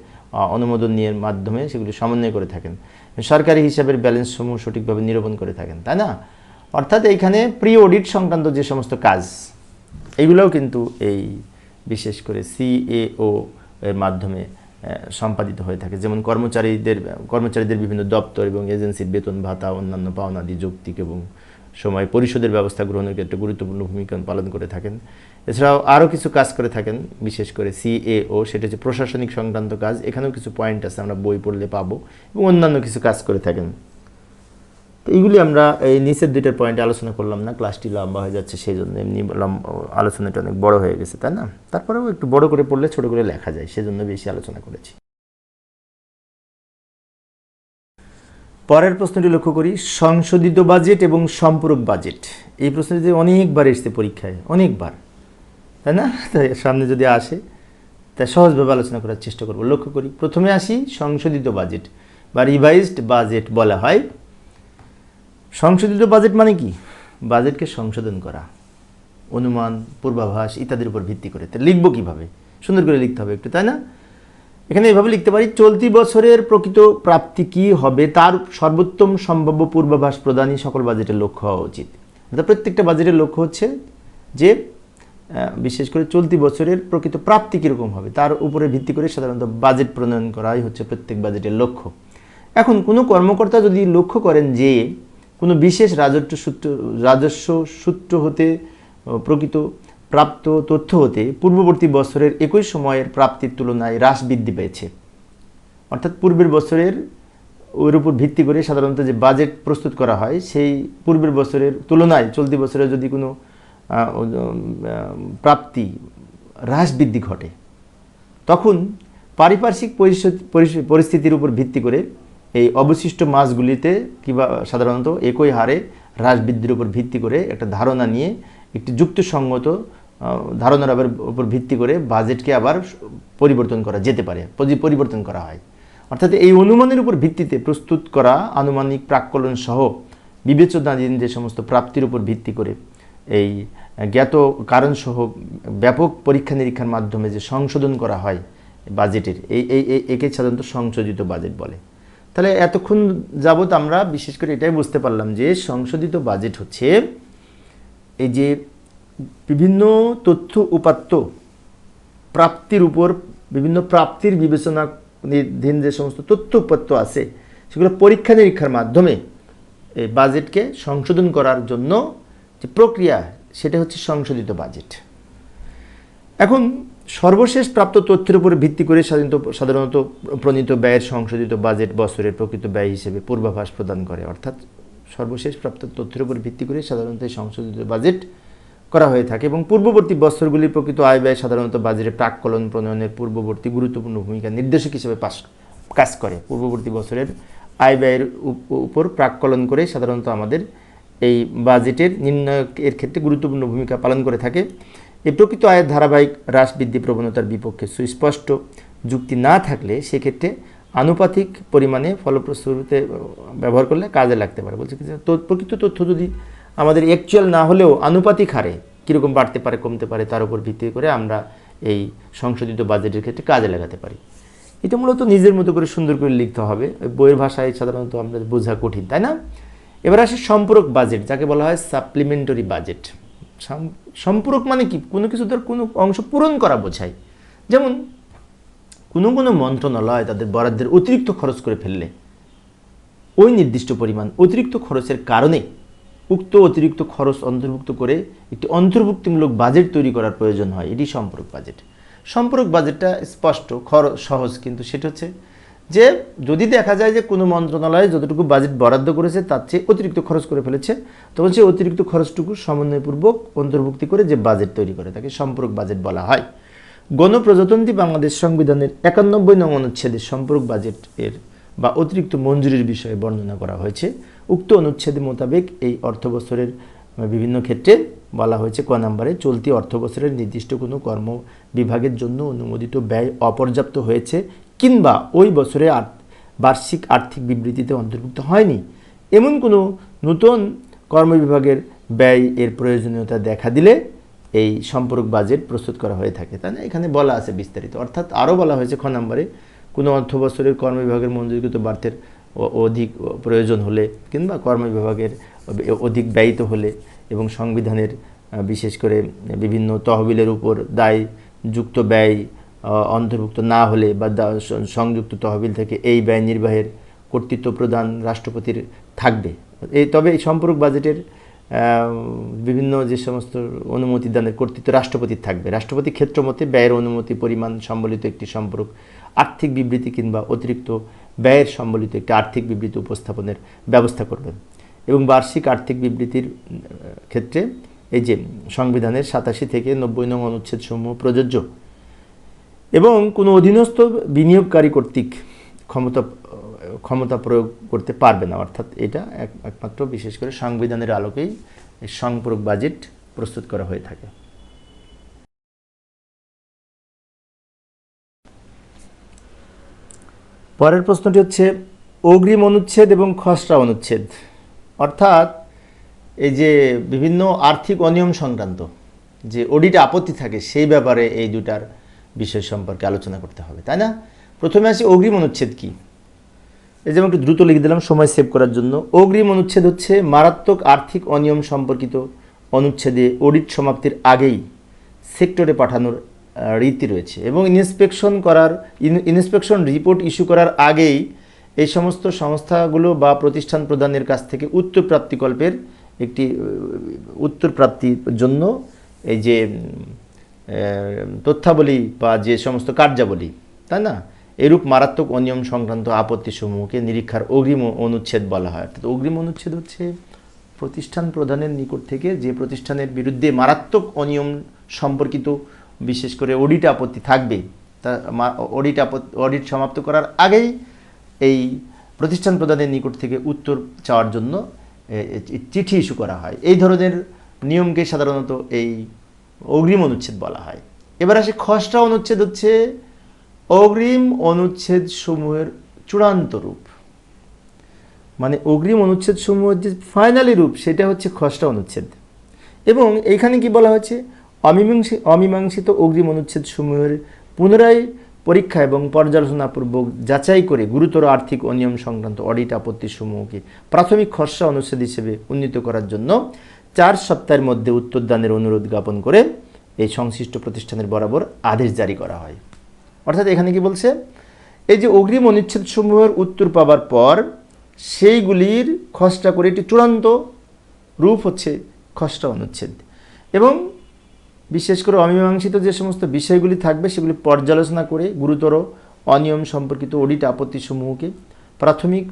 অনুমোদন নিয়ে মাধ্যমে সেগুলি সমন্বয় করে থাকেন। সরকারি হিসাবের ব্যালেন্সসমূহ সঠিকভাবে নিরূপণ করে থাকেন, তাই না। অর্থাৎ এইখানে প্রি অডিট সংক্রান্ত যে সমস্ত কাজ এগুলোও কিন্তু এই বিশেষ করে CAO এর মাধ্যমে সম্পাদিত হয়ে থাকে। যেমন কর্মচারীদের বিভিন্ন দপ্তর এবং এজেন্সির বেতন ভাতা, অন্যান্য পাওনাদি যৌক্তিক এবং সময় পরিশোধের ব্যবস্থা গ্রহণের ক্ষেত্রে গুরুত্বপূর্ণ ভূমিকা পালন করে থাকেন। এছাড়াও আরও কিছু কাজ করে থাকেন, বিশেষ করে CAO, সেটা হচ্ছে প্রশাসনিক সংক্রান্ত কাজ। এখানেও কিছু পয়েন্ট আছে, আমরা বই পড়লে পাবো, এবং অন্যান্য কিছু কাজ করে থাকেন। তো এইগুলি আমরা এই নিচের দুইটার পয়েন্টে আলোচনা করলাম না, ক্লাসটি লম্বা হয়ে যাচ্ছে, সেই জন্য এমনি আলোচনাটা অনেক বড় হয়ে গেছে, তাই না? তারপরেও একটু বড় করে পড়লে ছোট করে লেখা যায়, সেজন্য বেশি আলোচনা করেছি। পরের প্রশ্নটি লক্ষ্য করি, সংশোধিত বাজেট এবং সম্পূরক বাজেট। এই প্রশ্নটি অনেকবার এসেছে পরীক্ষায়, অনেকবার, তাই না? তাই সামনে যদি আসে তাই সহজভাবে আলোচনা করার চেষ্টা করব। লক্ষ্য করি, প্রথমে আসি সংশোধিত বাজেট বা রিভাইজড বাজেট বলা হয়। সংশোধিত বাজেট মানে কি? বাজেটকে সংশোধন করা, অনুমান, পূর্বাভাস ইত্যাদির উপর ভিত্তি করে। তা লিখবো কীভাবে? সুন্দর করে লিখতে হবে একটু, তাই না? এখানে এভাবে লিখতে পারি, চলতি বছরের প্রকৃত প্রাপ্তি কী হবে তার সর্বোত্তম সম্ভাব্য পূর্বাভাস প্রদানই সকল বাজেটের লক্ষ্য হওয়া উচিত। অর্থাৎ প্রত্যেকটা বাজেটের লক্ষ্য হচ্ছে যে বিশেষ করে চলতি বছরের প্রকৃত প্রাপ্তি কীরকম হবে তার উপরে ভিত্তি করে সাধারণত বাজেট প্রণয়ন করাই হচ্ছে প্রত্যেক বাজেটের লক্ষ্য। এখন কোনো কর্মকর্তা যদি লক্ষ্য করেন যে কোনো বিশেষ রাজস্ব সূত্র হতে প্রকৃত প্রাপ্ত তথ্য হতে পূর্ববর্তী বছরের একই সময়ের প্রাপ্তির তুলনায় হ্রাস বৃদ্ধি পেয়েছে, অর্থাৎ পূর্বের বছরের ওর উপর ভিত্তি করে সাধারণত যে বাজেট প্রস্তুত করা হয়, সেই পূর্বের বছরের তুলনায় চলতি বছরে যদি কোনো প্রাপ্তি হ্রাস বৃদ্ধি ঘটে, তখন পারিপার্শ্বিক পরিস্থিতির উপর ভিত্তি করে এই অবশিষ্ট মাসগুলিতে কিংবা সাধারণত একই হারে হ্রাস বৃদ্ধির উপর ভিত্তি করে একটা ধারণা নিয়ে একটি যুক্তিসঙ্গত ধারণার উপর ভিত্তি করে বাজেটকে আবার পরিবর্তন করা যেতে পারে, পরিবর্তন করা হয়। অর্থাৎ এই অনুমানের উপর ভিত্তিতে প্রস্তুত করা আনুমানিক প্রাক্কলন সহ বিবেচনাধীন যে সমস্ত প্রাপ্তির উপর ভিত্তি করে এই জ্ঞাত কারণসহ ব্যাপক পরীক্ষা নিরীক্ষার মাধ্যমে যে সংশোধন করা হয় বাজেটের, একে সাধারণত সংশোধিত বাজেট বলে। তাহলে এতক্ষণ যাবৎ আমরা বিশেষ করে এটাই বুঝতে পারলাম যে সংশোধিত বাজেট হচ্ছে এই যে বিভিন্ন তথ্য উপাত্ত প্রাপ্তির উপর বিভিন্ন প্রাপ্তির বিবেচনাধীন যে সমস্ত তথ্য উপাত্ত আছে সেগুলো পরীক্ষা নিরীক্ষার মাধ্যমে এই বাজেটকে সংশোধন করার জন্য যে প্রক্রিয়া, সেটা হচ্ছে সংশোধিত বাজেট। এখন সর্বশেষ প্রাপ্ত তথ্যের উপর ভিত্তি করে সাধারণত প্রণীত ব্যয়ের সংশোধিত বাজেট বছরের প্রকৃত ব্যয় হিসেবে পূর্বাভাস প্রদান করে। অর্থাৎ সর্বশেষ প্রাপ্ত তথ্যের উপর ভিত্তি করে সাধারণত সংশোধিত বাজেট করা হয়ে থাকে এবং পূর্ববর্তী বছরগুলির প্রকৃত আয় ব্যয় সাধারণত বাজেটের প্রাক্কলন প্রণয়নের পূর্ববর্তী গুরুত্বপূর্ণ ভূমিকা নির্দেশক হিসেবে কাজ করে। পূর্ববর্তী বছরের আয় ব্যয়ের উপর প্রাক্কলন করে সাধারণত আমাদের এই বাজেটের নির্ণয়ের ক্ষেত্রে গুরুত্বপূর্ণ ভূমিকা পালন করে থাকে। এই প্রকৃত আয়ের ধারাবাহিক হ্রাস বৃদ্ধি প্রবণতার বিপক্ষে সুস্পষ্ট যুক্তি না থাকলে সেক্ষেত্রে আনুপাতিক পরিমাণে ফলপ্রসূতে ব্যবহার করলে কাজে লাগতে পারে। বলছে তো প্রকৃত তথ্য যদি আমাদের অ্যাকচুয়াল না হলেও আনুপাতিক হারে কীরকম বাড়তে পারে কমতে পারে তার উপর ভিত্তি করে আমরা এই সংশোধিত বাজেটের ক্ষেত্রে কাজে লাগাতে পারি। এটা মূলত নিজের মতো করে সুন্দর করে লিখতে হবে, বইয়ের ভাষায় সাধারণত আমরা বোঝা কঠিন, তাই না? এবার আসে সম্পূরক বাজেট, যাকে বলা হয় সাপ্লিমেন্টারি বাজেট। সম্পূরক মানে কি? কোনো কিছু তার কোনো অংশ পূরণ করা বোঝায়। যেমন কোনো মন্ত্রণালয় তাদের বরাদ্দের অতিরিক্ত খরচ করে ফেললে ওই নির্দিষ্ট পরিমাণ অতিরিক্ত খরচের কারণে উক্ত অতিরিক্ত খরচ অন্তর্ভুক্ত করে একটি অন্তর্ভুক্তিমূলক বাজেট তৈরি করার প্রয়োজন হয়, এটি সম্পূরক বাজেট। সম্পূরক বাজেটটা স্পষ্ট, সহজ, কিন্তু সেটা হচ্ছে যে যদি দেখা যায় যে কোনো মন্ত্রণালয় যতটুকু বাজেট বরাদ্দ করেছে তার চেয়ে অতিরিক্ত খরচ করে ফেলেছে, তখন সেই অতিরিক্ত খরচটুকু সমন্বয়পূর্বক অন্তর্ভুক্তি করে যে বাজেট তৈরি করে তাকে সম্পূরক বাজেট বলা হয়। গণপ্রজাতন্ত্রী বাংলাদেশ সংবিধানের 91 নং অনুচ্ছেদে সম্পূরক বাজেট এর বা অতিরিক্ত মঞ্জুরির বিষয়ে বর্ণনা করা হয়েছে। উক্ত অনুচ্ছেদ মোতাবেক এই অর্থবছরের বিভিন্ন ক্ষেত্রে বলা হয়েছে ক নম্বরে, চলতি অর্থবছরের নির্দিষ্ট কোনো কর্ম বিভাগের জন্য অনুমোদিত ব্যয় অপর্যাপ্ত হয়েছে কিংবা ওই বছরে বার্ষিক আর্থিক বিবৃতিতে অন্তর্ভুক্ত হয়নি এমন কোনো নতুন কর্মবিভাগের ব্যয় এর প্রয়োজনীয়তা দেখা দিলে এই সম্পূরক বাজেট প্রস্তুত করা হয়ে থাকে, তাই না? এখানে বলা আছে বিস্তারিত। অর্থাৎ আরও বলা হয়েছে খ নম্বরে, কোনো অর্থবছরের কর্মবিভাগের মঞ্জুরিকৃত বার্থের অধিক প্রয়োজন হলে কিংবা কর্মবিভাগের অধিক ব্যয়িত হলে এবং সংবিধানের বিশেষ করে বিভিন্ন তহবিলের উপর দায়যুক্ত ব্যয় অন্তর্ভুক্ত না হলে বা সংযুক্ত তহবিল থেকে এই ব্যয় নির্বাহের কর্তৃত্ব প্রদান রাষ্ট্রপতির থাকবে। তবে এই সম্পূরক বাজেটের বিভিন্ন যে সমস্ত অনুমতি দানের কর্তৃত্ব রাষ্ট্রপতির থাকবে। রাষ্ট্রপতি ক্ষেত্রমতে ব্যয়ের অনুমতি পরিমাণ সম্বলিত একটি সম্পূরক আর্থিক বিবৃতি কিংবা অতিরিক্ত ব্যয়ের সম্বলিত একটি আর্থিক বিবৃতি উপস্থাপনের ব্যবস্থা করবেন। এবং বার্ষিক আর্থিক বিবৃতির ক্ষেত্রে এই যে সংবিধানের 87 থেকে 90 নং অনুচ্ছেদ সমূহ প্রযোজ্য এবং কোনো অধীনস্থ বিনিয়োগকারী কর্তৃক ক্ষমতা প্রয়োগ করতে পারবে না। অর্থাৎ এটা একমাত্র বিশেষ করে সংবিধানের আলোকেই সম্পূরক বাজেট প্রস্তুত করা হয়ে থাকে। পরের প্রশ্নটি হচ্ছে অগ্রিম অনুচ্ছেদ এবং খসড়া অনুচ্ছেদ, অর্থাৎ এই যে বিভিন্ন আর্থিক অনিয়ম সংক্রান্ত যে অডিটে আপত্তি থাকে সেই ব্যাপারে এই দুটার বিষয় সম্পর্কে আলোচনা করতে হবে, তাই না? প্রথমে আসি অগ্রিম অনুচ্ছেদ কি। এই যে আমি একটু দ্রুত লিখে দিলাম সময় সেভ করার জন্য। অগ্রিম অনুচ্ছেদ হচ্ছে মারাত্মক আর্থিক অনিয়ম সম্পর্কিত অনুচ্ছেদে অডিট সমাপ্তির আগেই সেক্টরে পাঠানোর রীতি রয়েছে এবং ইন্সপেকশন রিপোর্ট ইস্যু করার আগেই এই সমস্ত সংস্থাগুলো বা প্রতিষ্ঠান প্রদানের কাছ থেকে উত্তর প্রাপ্তিকল্পের একটি উত্তর প্রাপ্তির জন্য এই যে তথ্যাবলী বা যে সমস্ত কার্যাবলী, তাই না, এরূপ মারাত্মক অনিয়ম সংক্রান্ত আপত্তিসমূহকে নিরীক্ষার অগ্রিম অনুচ্ছেদ বলা হয়। অর্থাৎ অগ্রিম অনুচ্ছেদ হচ্ছে প্রতিষ্ঠান প্রধানের নিকট থেকে যে প্রতিষ্ঠানের বিরুদ্ধে মারাত্মক অনিয়ম সম্পর্কিত বিশেষ করে অডিট আপত্তি থাকবে, তা অডিট সমাপ্ত করার আগেই এই প্রতিষ্ঠান প্রধানের নিকট থেকে উত্তর চাওয়ার জন্য চিঠি ইস্যু করা হয়। এই ধরনের নিয়মকে সাধারণত এই অগ্রিম অনুচ্ছেদ বলা হয়। এবার আসে খসড়া অনুচ্ছেদ, হচ্ছে অগ্রিম অনুচ্ছেদ সমূহের চূড়ান্ত রূপ, মানে অগ্রিম অনুচ্ছেদ সমূহের যে ফাইনালি রূপ সেটা হচ্ছে খসড়া অনুচ্ছেদ। এবং এইখানে কি বলা হয়েছে, অমীমাংসিত অগ্রিম অনুচ্ছেদ সমূহের পুনরায় পরীক্ষা এবং পর্যালোচনাপূর্বক যাচাই করে গুরুতর আর্থিক অনিয়ম সংক্রান্ত অডিট আপত্তি সমূহকে প্রাথমিক খসড়া অনুচ্ছেদ হিসেবে উন্নীত করার জন্য 4 সপ্তাহের মধ্যে উত্তরদানের অনুরোধ জ্ঞাপন করে এই সংশ্লিষ্ট প্রতিষ্ঠানের বরাবর আদেশ জারি করা হয়। অর্থাৎ এখানে কি বলছে, এই যে অগ্রিম অনুচ্ছেদ সমূহের উত্তর পাবার পর সেইগুলির খসড়া করে একটি চূড়ান্ত রূপ হচ্ছে খসড়া অনুচ্ছেদ এবং বিশেষ করে অমীমাংসিত যে সমস্ত বিষয়গুলি থাকবে সেগুলি পর্যালোচনা করে গুরুতর অনিয়ম সম্পর্কিত অডিট আপত্তি সমূহকে প্রাথমিক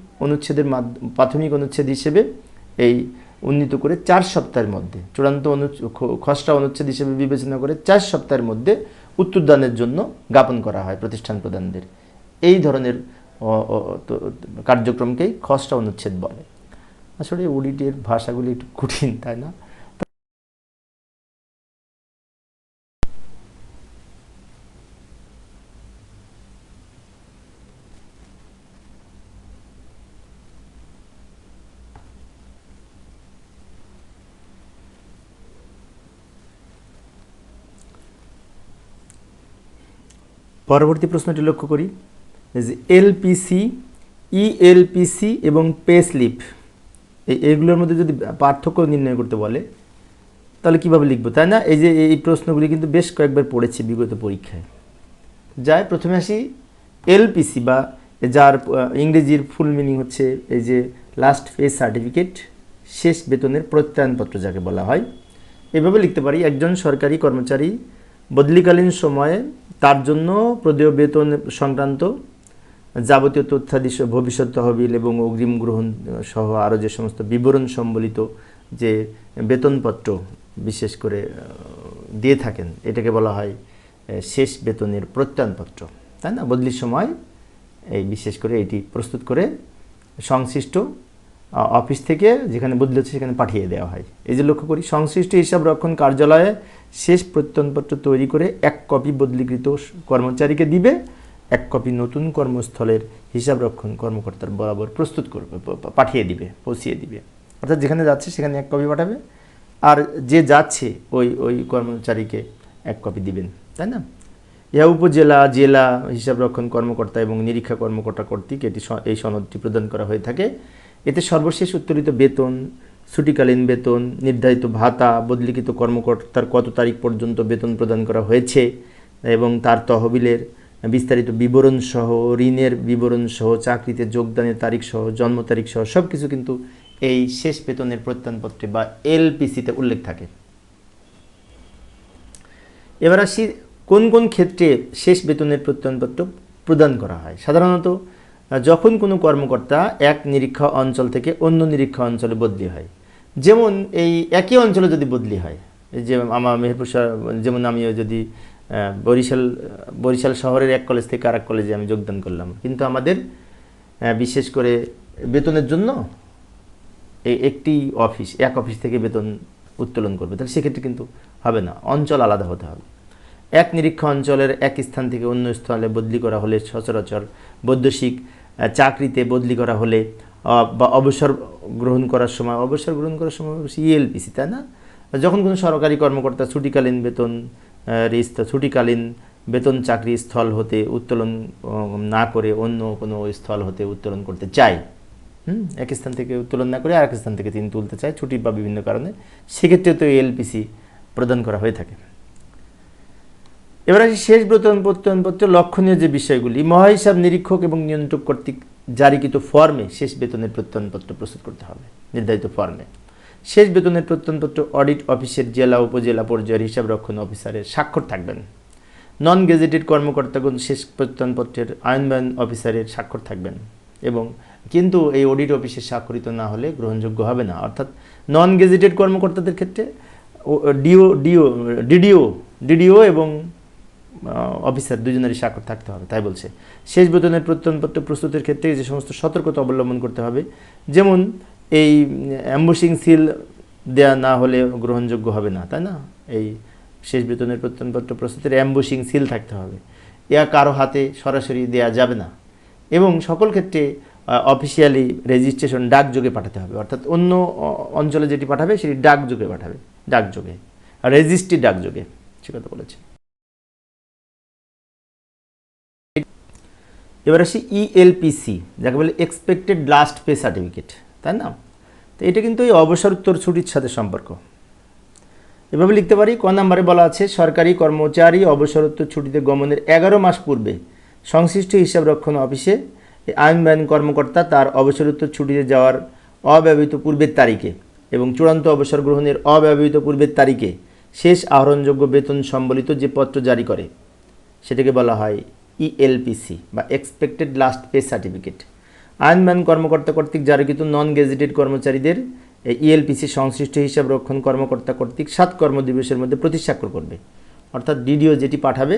অনুচ্ছেদ হিসেবে এই উন্নীত করে 4 সপ্তাহের মধ্যে চূড়ান্ত খসড়া অনুচ্ছেদ হিসেবে বিবেচনা করে 4 সপ্তাহের মধ্যে উত্তরদানের জন্য জ্ঞাপন করা হয় প্রতিষ্ঠান প্রধানদের। এই ধরনের কার্যক্রমকেই খসড়া অনুচ্ছেদ বলে। আসলে অডিটের ভাষাগুলি একটু কঠিন, তাই না? পরবর্তী প্রশ্নটি লক্ষ্য করি যে এলপিসি, ইএলপিসি এবং পে স্লিপ এইগুলোর মধ্যে যদি পার্থক্য নির্ণয় করতে বলে তাহলে কীভাবে লিখবো, তাই না? এই যে এই প্রশ্নগুলি কিন্তু বেশ কয়েকবার পড়েছি বিগত পরীক্ষায়। যাই প্রথমে আসি এলপিসি বা যার ইংরেজির ফুল মিনিং হচ্ছে এই যে লাস্ট পে সার্টিফিকেট, শেষ বেতনের প্রত্যয়নপত্র যাকে বলা হয়। এভাবে লিখতে পারি, একজন সরকারি কর্মচারী বদলিকালীন সময়ে তার জন্য প্রদেয় বেতন সংক্রান্ত যাবতীয় তথ্যাদি ভবিষ্যৎ তহবিল এবং অগ্রিম গ্রহণ সহ আরও যে সমস্ত বিবরণ সম্বলিত যে বেতনপত্র বিশেষ করে দিয়ে থাকেন এটাকে বলা হয় শেষ বেতনের প্রত্যয়নপত্র, তাই না? বদলির সময় এই বিশেষ করে এটি প্রস্তুত করে সংশ্লিষ্ট অফিস থেকে যেখানে বদলি হচ্ছে সেখানে পাঠিয়ে দেওয়া হয়। এই যে লক্ষ্য করি, সংশ্লিষ্ট হিসাব রক্ষণ কার্যালয়ে শেষ প্রত্যয়নপত্র তৈরি করে 1 কপি বদলিকৃত কর্মচারীকে দিবে, 1 কপি নতুন কর্মস্থলের হিসাব রক্ষণ কর্মকর্তার বরাবর প্রস্তুত করবে, পাঠিয়ে দিবে, পৌঁছিয়ে দিবে। অর্থাৎ যেখানে যাচ্ছে সেখানে 1 কপি পাঠাবে আর যে যাচ্ছে ওই কর্মচারীকে 1 কপি দিবেন, তাই না? ইহা উপজেলা, জেলা হিসাব রক্ষণ কর্মকর্তা এবং নিরীক্ষা কর্মকর্তা কর্তৃক এই সনদটি প্রদান করা হয়ে থাকে। এতে সর্বশেষ উত্তোলিত বেতন, ছুটিকালীন বেতন, নির্ধারিত ভাতা, বদলিকৃত কর্মকর্তার কত তারিখ পর্যন্ত বেতন প্রদান করা হয়েছে এবং তার তহবিলের বিস্তারিত বিবরণ সহ, ঋণের বিবরণ সহ, চাকরিতে যোগদানের তারিখ সহ, জন্ম তারিখ সহ সব কিছু কিন্তু এই শেষ বেতনের প্রত্যয়নপত্রে বা এলপিসিতে উল্লেখ থাকে। এবার আসি কোন কোন ক্ষেত্রে শেষ বেতনের প্রত্যয়নপত্র প্রদান করা হয়। সাধারণত যখন কোনো কর্মকর্তা এক নিরীক্ষা অঞ্চল থেকে অন্য নিরীক্ষা অঞ্চলে বদলি হয়, যেমন এই একই অঞ্চলে যদি বদলি হয়, যে আমার মেহেরপুর যেমন আমিও যদি বরিশাল শহরের এক কলেজ থেকে আরেক কলেজে আমি যোগদান করলাম, কিন্তু আমাদের বিশেষ করে বেতনের জন্য একটি এক অফিস থেকে বেতন উত্তোলন করবে, তাহলে সেক্ষেত্রে কিন্তু হবে না, অঞ্চল আলাদা হতে হবে। এক নিরীক্ষা অঞ্চলের এক স্থান থেকে অন্য স্থলে বদলি করা হলে, সচরাচর বৈদেশিক চাকরিতে বদলি করা হলে বা অবসর গ্রহণ করার সময় ইএলপিসি, তাই না? যখন কোনো সরকারি কর্মকর্তা ছুটিকালীন বেতন চাকরি স্থল হতে উত্তোলন না করে অন্য কোনো স্থল হতে উত্তোলন করতে চায়, এক স্থান থেকে উত্তোলন না করে আরেক স্থান থেকে তিনি তুলতে চায় ছুটি বা বিভিন্ন কারণে, সেক্ষেত্রে তো এলপিসি প্রদান করা হয়ে থাকে। এবার আসি শেষ বেতন প্রত্যয়নপত্রে লক্ষণীয় যে বিষয়গুলি। মহাহিসাব নিরীক্ষক এবং নিয়ন্ত্রক কর্তৃক জারিকৃত ফর্মে শেষ বেতনের প্রত্যয়নপত্র প্রস্তুত করতে হবে, নির্ধারিত ফর্মে। শেষ বেতনের প্রত্যয়নপত্র অডিট অফিসের জেলা উপজেলা পর্যায়ের হিসাবরক্ষণ অফিসারের স্বাক্ষর থাকবেন। নন গেজেটেড কর্মকর্তাগণ শেষ প্রত্যয়নপত্রের আইনবান অফিসারের স্বাক্ষর থাকবেন, এবং কিন্তু এই অডিট অফিসের স্বাক্ষরিত না হলে গ্রহণযোগ্য হবে না। অর্থাৎ নন গেজেটেড কর্মকর্তাদের ক্ষেত্রে ডিডিও এবং অফিসার দুজনেরই স্বাক্ষর থাকতে হবে, তাই বলছে। শেষ বেতনের প্রত্যয়নপত্র প্রস্তুতের ক্ষেত্রে যে সমস্ত সতর্কতা অবলম্বন করতে হবে, যেমন এই অ্যাম্বুসিং সিল দেয়া না হলে গ্রহণযোগ্য হবে না, তাই না? এই শেষ বেতনের প্রত্যয়নপত্র প্রস্তুতের অ্যাম্বুসিং সিল থাকতে হবে, কারো হাতে সরাসরি দেয়া যাবে না, এবং সকল ক্ষেত্রে অফিসিয়ালি রেজিস্ট্রেশন ডাকযোগে পাঠাতে হবে। অর্থাৎ অন্য অঞ্চলে যেটি পাঠাবে সেটি ডাকযোগে পাঠাবে, আর রেজিস্ট্রি ডাকযোগে, সে কথা বলেছে। এবার আসি ইএলপিসি, যাকে বলে এক্সপেক্টেড লাস্ট পে সার্টিফিকেট, তাই না? তো এটা কিন্তু এই অবসরোত্তর ছুটির সাথে সম্পর্ক। এভাবে লিখতে পারি, ক নম্বরে বলা আছে, সরকারি কর্মচারী অবসরোত্তর ছুটিতে গমনের 11 মাস পূর্বে সংশ্লিষ্ট হিসাবরক্ষণ অফিসে আইনবান কর্মকর্তা তার অবসরোত্তর ছুটিতে যাওয়ার অব্যবহৃত পূর্বের তারিখে এবং চূড়ান্ত অবসর গ্রহণের অব্যবহৃত পূর্বের তারিখে শেষ আহরণযোগ্য বেতন সম্বলিত যে পত্র জারি করে সেটাকে বলা হয় ইএলপিসি বা এক্সপেক্টেড লাস্ট পে সার্টিফিকেট। আইনবান কর্মকর্তা কর্তৃক জারিকৃত নন গেজেটেড কর্মচারীদের ইএলপিসি সংশ্লিষ্ট হিসাবরক্ষণ কর্মকর্তা কর্তৃক 7 কর্মদিবসের মধ্যে প্রতিস্বাক্ষর করবে। অর্থাৎ ডিডিও যেটি পাঠাবে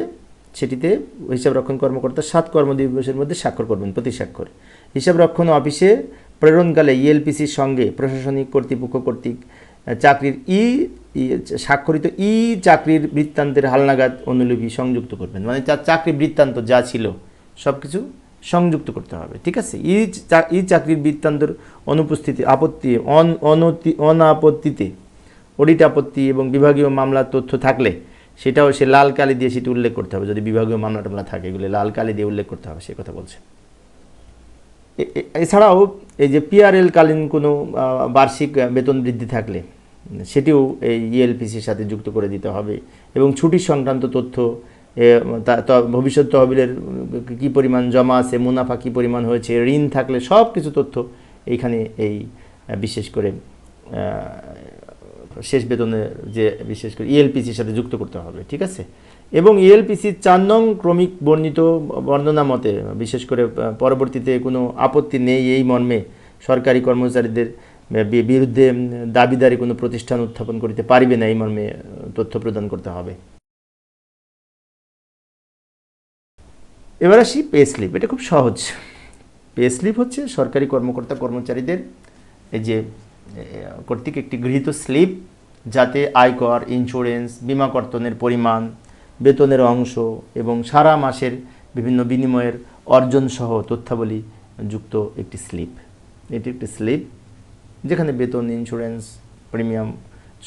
সেটিতে হিসাবরক্ষণ কর্মকর্তা 7 কর্মদিবসের মধ্যে স্বাক্ষর করবেন, প্রতিস্বাক্ষর। হিসাবরক্ষণ অফিসে প্রেরণকালে ইএলপিসির সঙ্গে প্রশাসনিক কর্তৃপক্ষ কর্তৃক চাকরির স্বাক্ষরিত চাকরির বৃত্তান্তের হালনাগাদ অনুলিপি সংযুক্ত করবেন, মানে তার চাকরি বৃত্তান্ত যা ছিল সব কিছু সংযুক্ত করতে হবে, ঠিক আছে? চাকরির বৃত্তান্তর অনুপস্থিতি অনাপত্তিতে অডিট আপত্তি এবং বিভাগীয় মামলার তথ্য থাকলে সেটাও সে লাল কালি দিয়ে সেটি উল্লেখ করতে হবে। যদি বিভাগীয় মামলা টামলা থাকে এগুলো লাল কালি দিয়ে উল্লেখ করতে হবে, সে কথা বলছে। এছাড়াও এই যে পিআরএল কালীন কোনো বার্ষিক বেতন বৃদ্ধি থাকলে সেটিও এই ইএলপিসির সাথে যুক্ত করে দিতে হবে, এবং ছুটি সংক্রান্ত তথ্য, ভবিষ্যৎ তহবিলের কী পরিমাণ জমা আছে, মুনাফা কী পরিমাণ হয়েছে, ঋণ থাকলে সব কিছু তথ্য এইখানে এই বিশেষ করে শেষ বেতনে যে বিশেষ করে ইএলপিসির সাথে যুক্ত করতে হবে, ঠিক আছে? এবং ইএলপিসির 4 নং ক্রমিক বর্ণিত বর্ণনা মতে বিশেষ করে পরবর্তীতে কোনো আপত্তি নেই এই মর্মে সরকারি কর্মচারীদের বিরুদ্ধে দাবিদারি কোনো প্রতিষ্ঠান উত্থাপন করিতে পারিবে না, এই মর্মে তথ্য প্রদান করতে হবে। এবার আসি পে স্লিপ। এটা খুব সহজ। পে স্লিপ হচ্ছে সরকারি কর্মকর্তা কর্মচারীদের এই যে কর্তৃক একটি গৃহীত স্লিপ, যাতে আয়কর, ইন্স্যুরেন্স, বিমা কর্তনের পরিমাণ, বেতনের অংশ এবং সারা মাসের বিভিন্ন বিনিময়ের অর্জন সহ তথ্যাবলী যুক্ত একটি স্লিপ। এটি একটি স্লিপ যেখানে বেতন, ইন্স্যুরেন্স, প্রিমিয়াম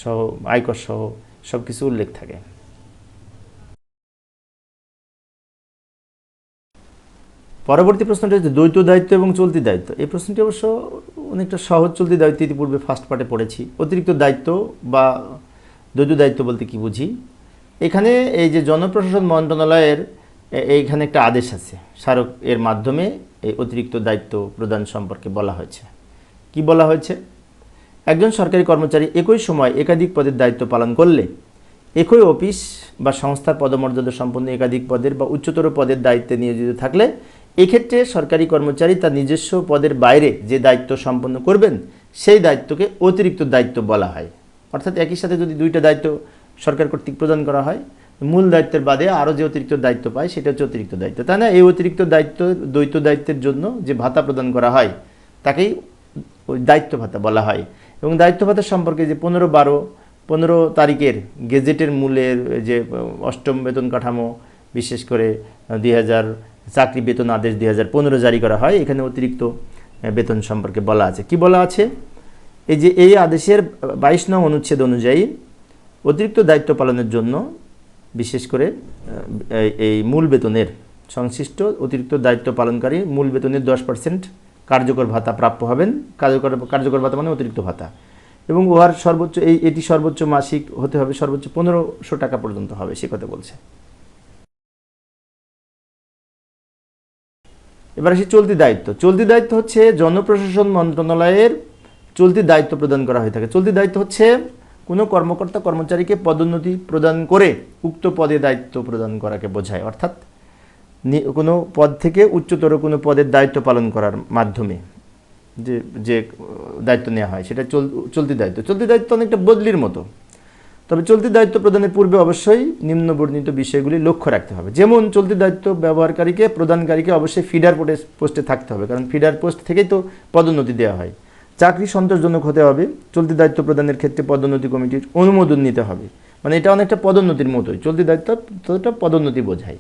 সহ, আয়কর সহ সব কিছু উল্লেখ থাকে। পরবর্তী প্রশ্নটি হচ্ছে দ্বৈত দায়িত্ব এবং চলতি দায়িত্ব। এই প্রশ্নটি অবশ্য অনেকটা সহজ। চলতি দায়িত্ব ইতিপূর্বে ফার্স্ট পার্টে পড়েছি। অতিরিক্ত দায়িত্ব বা দ্বৈত দায়িত্ব বলতে কি বুঝি, এখানে এই যে জনপ্রশাসন মন্ত্রণালয়ের এইখানে একটা আদেশ আছে, স্মারক, এর মাধ্যমে এই অতিরিক্ত দায়িত্ব প্রদান সম্পর্কে বলা হয়েছে। কি বলা হয়েছে? একজন সরকারি কর্মচারী একই সময় একাধিক পদের দায়িত্ব পালন করলে, একই অফিস বা সংস্থার পদমর্যাদা সম্পন্ন একাধিক পদের বা উচ্চতর পদের দায়িত্বে নিয়োজিত থাকলে, এক্ষেত্রে সরকারি কর্মচারী তার নিজস্ব পদের বাইরে যে দায়িত্ব সম্পন্ন করবেন সেই দায়িত্বকে অতিরিক্ত দায়িত্ব বলা হয়। অর্থাৎ একই সাথে যদি দুইটা দায়িত্ব সরকার কর্তৃক প্রদান করা হয়, মূল দায়িত্বের বাদে আরও যে অতিরিক্ত দায়িত্ব পায় সেটা হচ্ছে অতিরিক্ত দায়িত্ব, তাই না? এই অতিরিক্ত দায়িত্ব, দ্বৈত দায়িত্বের জন্য যে ভাতা প্রদান করা হয় তাকেই ওই দায়িত্ব ভাতা বলা হয়। এবং দায়িত্ব ভাতা সম্পর্কে যে 15 তারিখের গেজেটের মূলের যে অষ্টম বেতন কাঠামো, বিশেষ করে 2000 চাকরি বেতন আদেশ 2015 জারি করা হয়, এখানে অতিরিক্ত বেতন সম্পর্কে বলা আছে। কি বলা আছে? এই যে এই আদেশের 22 নং অনুচ্ছেদ অনুযায়ী অতিরিক্ত দায়িত্ব পালনের জন্য বিশেষ করে এই মূল বেতনের সংশ্লিষ্ট অতিরিক্ত দায়িত্ব পালনকারী মূল বেতনের 10% কার্যকর ভাতা প্রাপ্য হবেন। কার্যকর ভাতা মানে অতিরিক্ত ভাতা, এবং উহার সর্বোচ্চ এটি সর্বোচ্চ মাসিক হতে হবে, সর্বোচ্চ 1500 টাকা পর্যন্ত হবে, সে কথা বলছে। এবার আসি চলতি দায়িত্ব। চলতি দায়িত্ব হচ্ছে জনপ্রশাসন মন্ত্রণালয়ের চলতি দায়িত্ব প্রদান করা হয়ে থাকে। চলতি দায়িত্ব হচ্ছে কোনো কর্মকর্তা কর্মচারীকে পদোন্নতি প্রদান করে উক্ত পদে দায়িত্ব প্রদান করাকে বোঝায়। অর্থাৎ কোনো পদ থেকে উচ্চতর কোনো পদের দায়িত্ব পালন করার মাধ্যমে যে দায়িত্ব নেওয়া হয় সেটা চলতি দায়িত্ব। চলতি দায়িত্ব অনেকটা বদলির মতো। তবে চলতি দায়িত্ব প্রদানের পূর্বে অবশ্যই নিম্ন বর্ণিত বিষয়গুলি লক্ষ্য রাখতে হবে। যেমন চলতি দায়িত্ব ব্যবহারকারীকে প্রদানকারীকে অবশ্যই ফিডার পোস্টে থাকতে হবে, কারণ ফিডার পোস্ট থেকেই তো পদোন্নতি দেওয়া হয়। চাকরি সন্তোষজনক হতে হবে। চলতি দায়িত্ব প্রদানের ক্ষেত্রে পদোন্নতি কমিটির অনুমোদন নিতে হবে। মানে এটা অনেকটা পদোন্নতির মতোই। চলতি দায়িত্বটা পদোন্নতি বোঝায়।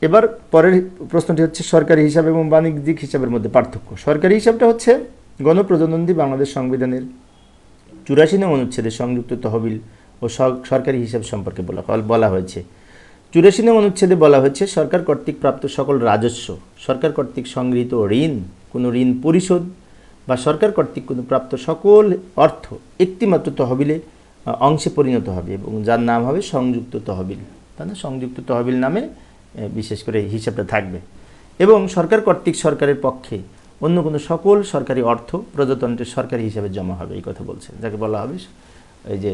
এবার পরের প্রশ্নটি হচ্ছে সরকারি হিসাব এবং বাণিজ্যিক হিসাবের মধ্যে পার্থক্য। সরকারি হিসাবটা হচ্ছে গণপ্রজাতন্ত্রী বাংলাদেশ সংবিধানের 84 নং অনুচ্ছেদে সংযুক্ত তহবিল ও সরকারি হিসাব সম্পর্কে বলা হয়েছে। 84 নং অনুচ্ছেদে বলা হয়েছে সরকার কর্তৃক প্রাপ্ত সকল রাজস্ব, সরকার কর্তৃক সংগৃহীত ঋণ, কোনো ঋণ পরিশোধ বা সরকার কর্তৃক কোনো প্রাপ্ত সকল অর্থ একটিমাত্র তহবিলে অংশে পরিণত হবে এবং যার নাম হবে সংযুক্ত তহবিল, তাই না? সংযুক্ত তহবিল নামে বিশেষ করে হিসাবটা থাকবে। এবং সরকার কর্তৃক সরকারের পক্ষে অন্য কোনো সকল সরকারি অর্থ প্রজাতন্ত্রের সরকারি হিসাবে জমা হবে, এই কথা বলছে, যাকে বলা হবে এই যে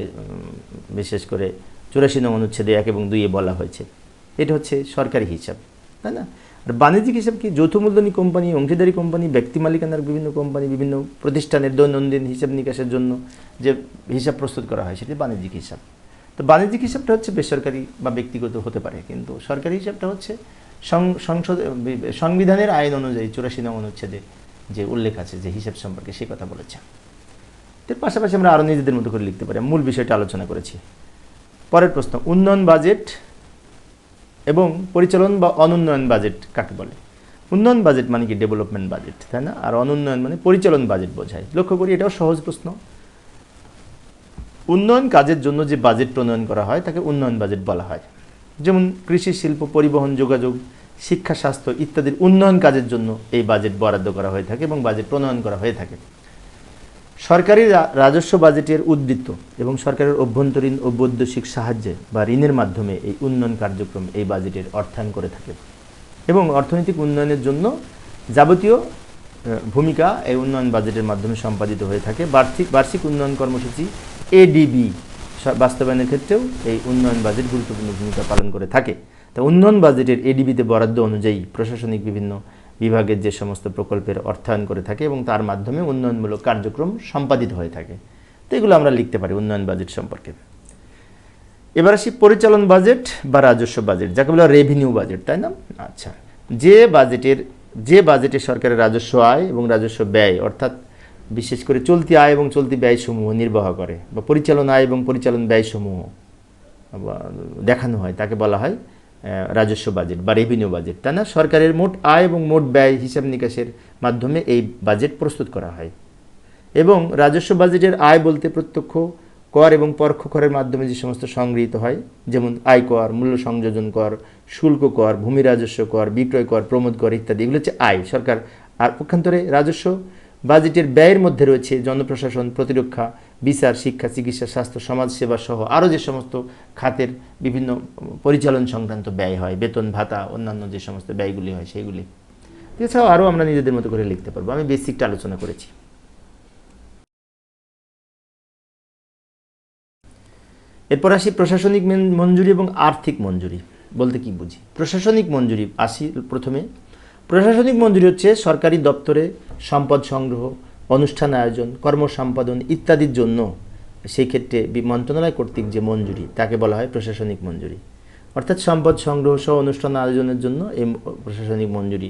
বিশেষ করে 84 নং অনুচ্ছেদে 1 এবং 2 বলা হয়েছে। এটা হচ্ছে সরকারি হিসাব, তাই না? আর বাণিজ্যিক হিসাব কি? যৌথ মূলধনী কোম্পানি, অংশীদারি কোম্পানি, ব্যক্তি মালিকানার বিভিন্ন কোম্পানি, বিভিন্ন প্রতিষ্ঠানের দৈনন্দিন হিসাব নিকাশের জন্য যে হিসাব প্রস্তুত করা হয় সেটি বাণিজ্যিক হিসাব। তো বাণিজ্যিক হিসাবটা হচ্ছে বেসরকারি বা ব্যক্তিগত হতে পারে, কিন্তু সরকারি হিসাবটা হচ্ছে সংবিধানের আইন অনুযায়ী 84 নং অনুচ্ছেদে যে উল্লেখ আছে যে হিসাব সম্পর্কে, সে কথা বলেছে। এর পাশাপাশি আমরা আরও নিজেদের মতো করে লিখতে পারি। মূল বিষয়টা আলোচনা করেছি। পরের প্রশ্ন, উন্নয়ন বাজেট এবং পরিচালন বা অনুন্নয়ন বাজেট কাকে বলে? উন্নয়ন বাজেট মানে কি? ডেভেলপমেন্ট বাজেট, তাই না? আর অনুন্নয়ন মানে পরিচালন বাজেট বোঝায়। লক্ষ্য করি, এটাও সহজ প্রশ্ন। উন্নয়ন কাজের জন্য যে বাজেট প্রণয়ন করা হয় তাকে উন্নয়ন বাজেট বলা হয়। যেমন কৃষি, শিল্প, পরিবহন, যোগাযোগ, শিক্ষা, স্বাস্থ্য ইত্যাদির উন্নয়ন কাজের জন্য এই বাজেট বরাদ্দ করা হয়ে থাকে এবং বাজেট প্রণয়ন করা হয়ে থাকে। সরকারি রাজস্ব বাজেটের উদ্বৃত্ত এবং সরকারের অভ্যন্তরীণ ও বৈদেশিক সাহায্যে বা ঋণের মাধ্যমে এই উন্নয়ন কার্যক্রম এই বাজেটের অর্থায়ন করে থাকে এবং অর্থনৈতিক উন্নয়নের জন্য যাবতীয় ভূমিকা এই উন্নয়ন বাজেটের মাধ্যমে সম্পাদিত হয়ে থাকে। বার্ষিক উন্নয়ন কর্মসূচি এডিবি বাস্তবায়নের ক্ষেত্রেও এই উন্নয়ন বাজেট গুরুত্বপূর্ণ ভূমিকা পালন করে থাকে। তা উন্নয়ন বাজেটের এডিবিতে বরাদ্দ অনুযায়ী প্রশাসনিক বিভিন্ন বিভাগের যে সমস্ত প্রকল্পের অর্থায়ন করে থাকে এবং তার মাধ্যমে উন্নয়নমূলক কার্যক্রম সম্পাদিত হয়ে থাকে। তো এগুলো আমরা লিখতে পারি উন্নয়ন বাজেট সম্পর্কে। এবার আসি পরিচালন বাজেট বা রাজস্ব বাজেট, যাকে বলা রেভিনিউ বাজেট, তাই না? আচ্ছা, যে বাজেটে সরকারের রাজস্ব আয় এবং রাজস্ব ব্যয়, অর্থাৎ বিশেষ করে চলতি আয় এবং চলতি ব্যয়সমূহ নির্বাহ করে বা পরিচালন আয় এবং পরিচালন ব্যয়সমূহ দেখানো হয়, তাকে বলা হয় রাজস্ব বাজেট বা রেভিনিউ বাজেট, তাই না? সরকারের মোট আয় এবং মোট ব্যয় হিসাব নিকাশের মাধ্যমে এই বাজেট প্রস্তুত করা হয়। এবং রাজস্ব বাজেটের আয় বলতে প্রত্যক্ষ কর এবং পরোক্ষ করের মাধ্যমে যে সমস্ত সংগৃহীত হয়, যেমন আয় কর, মূল্য সংযোজন কর, শুল্ক কর, ভূমি রাজস্ব কর, বিক্রয় কর, প্রমোদ কর ইত্যাদি, এগুলো হচ্ছে আয় সরকার। আর পক্ষান্তরে রাজস্ব বাজেটের ব্যয়ের মধ্যে রয়েছে জনপ্রশাসন, প্রতিরক্ষা, বিচার, শিক্ষা, চিকিৎসা, স্বাস্থ্য, সমাজসেবা সহ আরও যে সমস্ত খাতের বিভিন্ন পরিচালন সংক্রান্ত ব্যয় হয়, বেতন ভাতা, অন্যান্য যে সমস্ত ব্যয়গুলি হয় সেইগুলি। এছাড়াও আরও আমরা নিজেদের মতো করে লিখতে পারবো। আমি বেসিকটা আলোচনা করেছি। এরপর আসি প্রশাসনিক মঞ্জুরি এবং আর্থিক মঞ্জুরি বলতে কি বুঝি। প্রশাসনিক মঞ্জুরি আসি প্রথমে। প্রশাসনিক মঞ্জুরি হচ্ছে সরকারি দপ্তরে সম্পদ সংগ্রহ, অনুষ্ঠান আয়োজন, কর্ম সম্পাদন ইত্যাদির জন্য সেই ক্ষেত্রে মন্ত্রণালয় কর্তৃক যে মঞ্জুরি তাকে বলা হয় প্রশাসনিক মঞ্জুরি। অর্থাৎ সম্পদ সংগ্রহ সহ অনুষ্ঠান আয়োজনের জন্য এই প্রশাসনিক মঞ্জুরি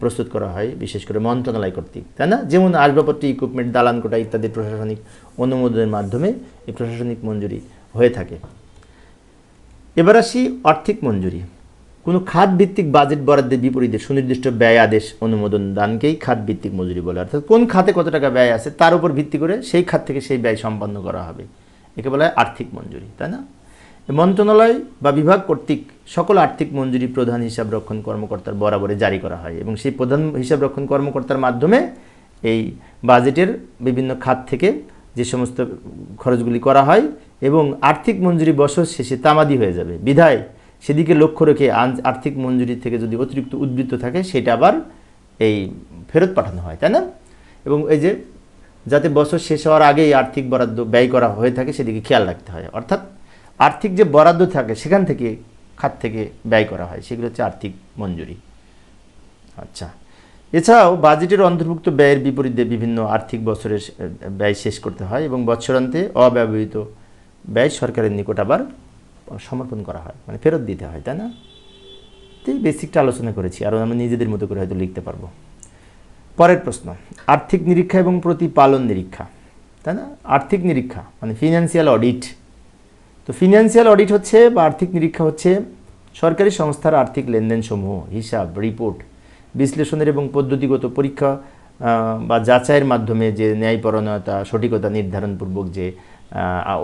প্রস্তুত করা হয় বিশেষ করে মন্ত্রণালয় কর্তৃক, তাই না? যেমন আসবাবপত্র, ইকুইপমেন্ট, দালান কোটা ইত্যাদি প্রশাসনিক অনুমোদনের মাধ্যমে এই প্রশাসনিক মঞ্জুরি হয়ে থাকে। এবার আসি আর্থিক মঞ্জুরি। কোনো খাত ভিত্তিক বাজেট বরাদ্দের বিপরীতে সুনির্দিষ্ট ব্যয় আদেশ অনুমোদন দানকেই খাত ভিত্তিক মজুরি বলে। অর্থাৎ কোন খাতে কত টাকা ব্যয় আছে তার উপর ভিত্তি করে সেই খাত থেকে সেই ব্যয় সম্পন্ন করা হবে, একে বলা হয় আর্থিক মঞ্জুরি, তাই না? মন্ত্রণালয় বা বিভাগ কর্তৃক সকল আর্থিক মঞ্জুরি প্রধান হিসাব রক্ষণ কর্মকর্তার বরাবরে জারি করা হয় এবং সেই প্রধান হিসাব রক্ষণ কর্মকর্তার মাধ্যমে এই বাজেটের বিভিন্ন খাত থেকে যে সমস্ত খরচগুলি করা হয় এবং আর্থিক মঞ্জুরি বছর শেষে তামাদি হয়ে যাবে বিধায় সেদিকে লক্ষ্য রেখে আর্থিক মঞ্জুরি থেকে যদি অতিরিক্ত উদ্বৃত্ত থাকে সেটা আবার এই ফেরত পাঠানো হয়, তাই না? এবং এই যে যাতে বছর শেষ হওয়ার আগেই আর্থিক বরাদ্দ ব্যয় করা হয়ে থাকে সেদিকে খেয়াল রাখতে হয়। অর্থাৎ আর্থিক যে বরাদ্দ থাকে সেখান থেকে খাত থেকে ব্যয় করা হয়, সেগুলো হচ্ছে আর্থিক মঞ্জুরি। আচ্ছা, এছাড়াও বাজেটের অন্তর্ভুক্ত ব্যয়ের বিপরীতে বিভিন্ন আর্থিক বছরের ব্যয় শেষ করতে হয় এবং বছরান্তে অব্যবহৃত ব্যয় সরকারের নিকট আবার সমর্পণ করা হয়, মানে ফেরত দিতে হয়, তাই না? তো এই বেসিকটা আলোচনা করেছি, আরও আমরা নিজেদের মতো করে হয়তো লিখতে পারবো। পরের প্রশ্ন, আর্থিক নিরীক্ষা এবং প্রতিপালন নিরীক্ষা, তাই না? আর্থিক নিরীক্ষা মানে ফিনান্সিয়াল অডিট। তো ফিনান্সিয়াল অডিট হচ্ছে বা আর্থিক নিরীক্ষা হচ্ছে সরকারি সংস্থার আর্থিক লেনদেনসমূহ হিসাব, রিপোর্ট বিশ্লেষণের এবং পদ্ধতিগত পরীক্ষা বা যাচাইয়ের মাধ্যমে যে ন্যায়পরায়ণতা, সঠিকতা নির্ধারণপূর্বক যে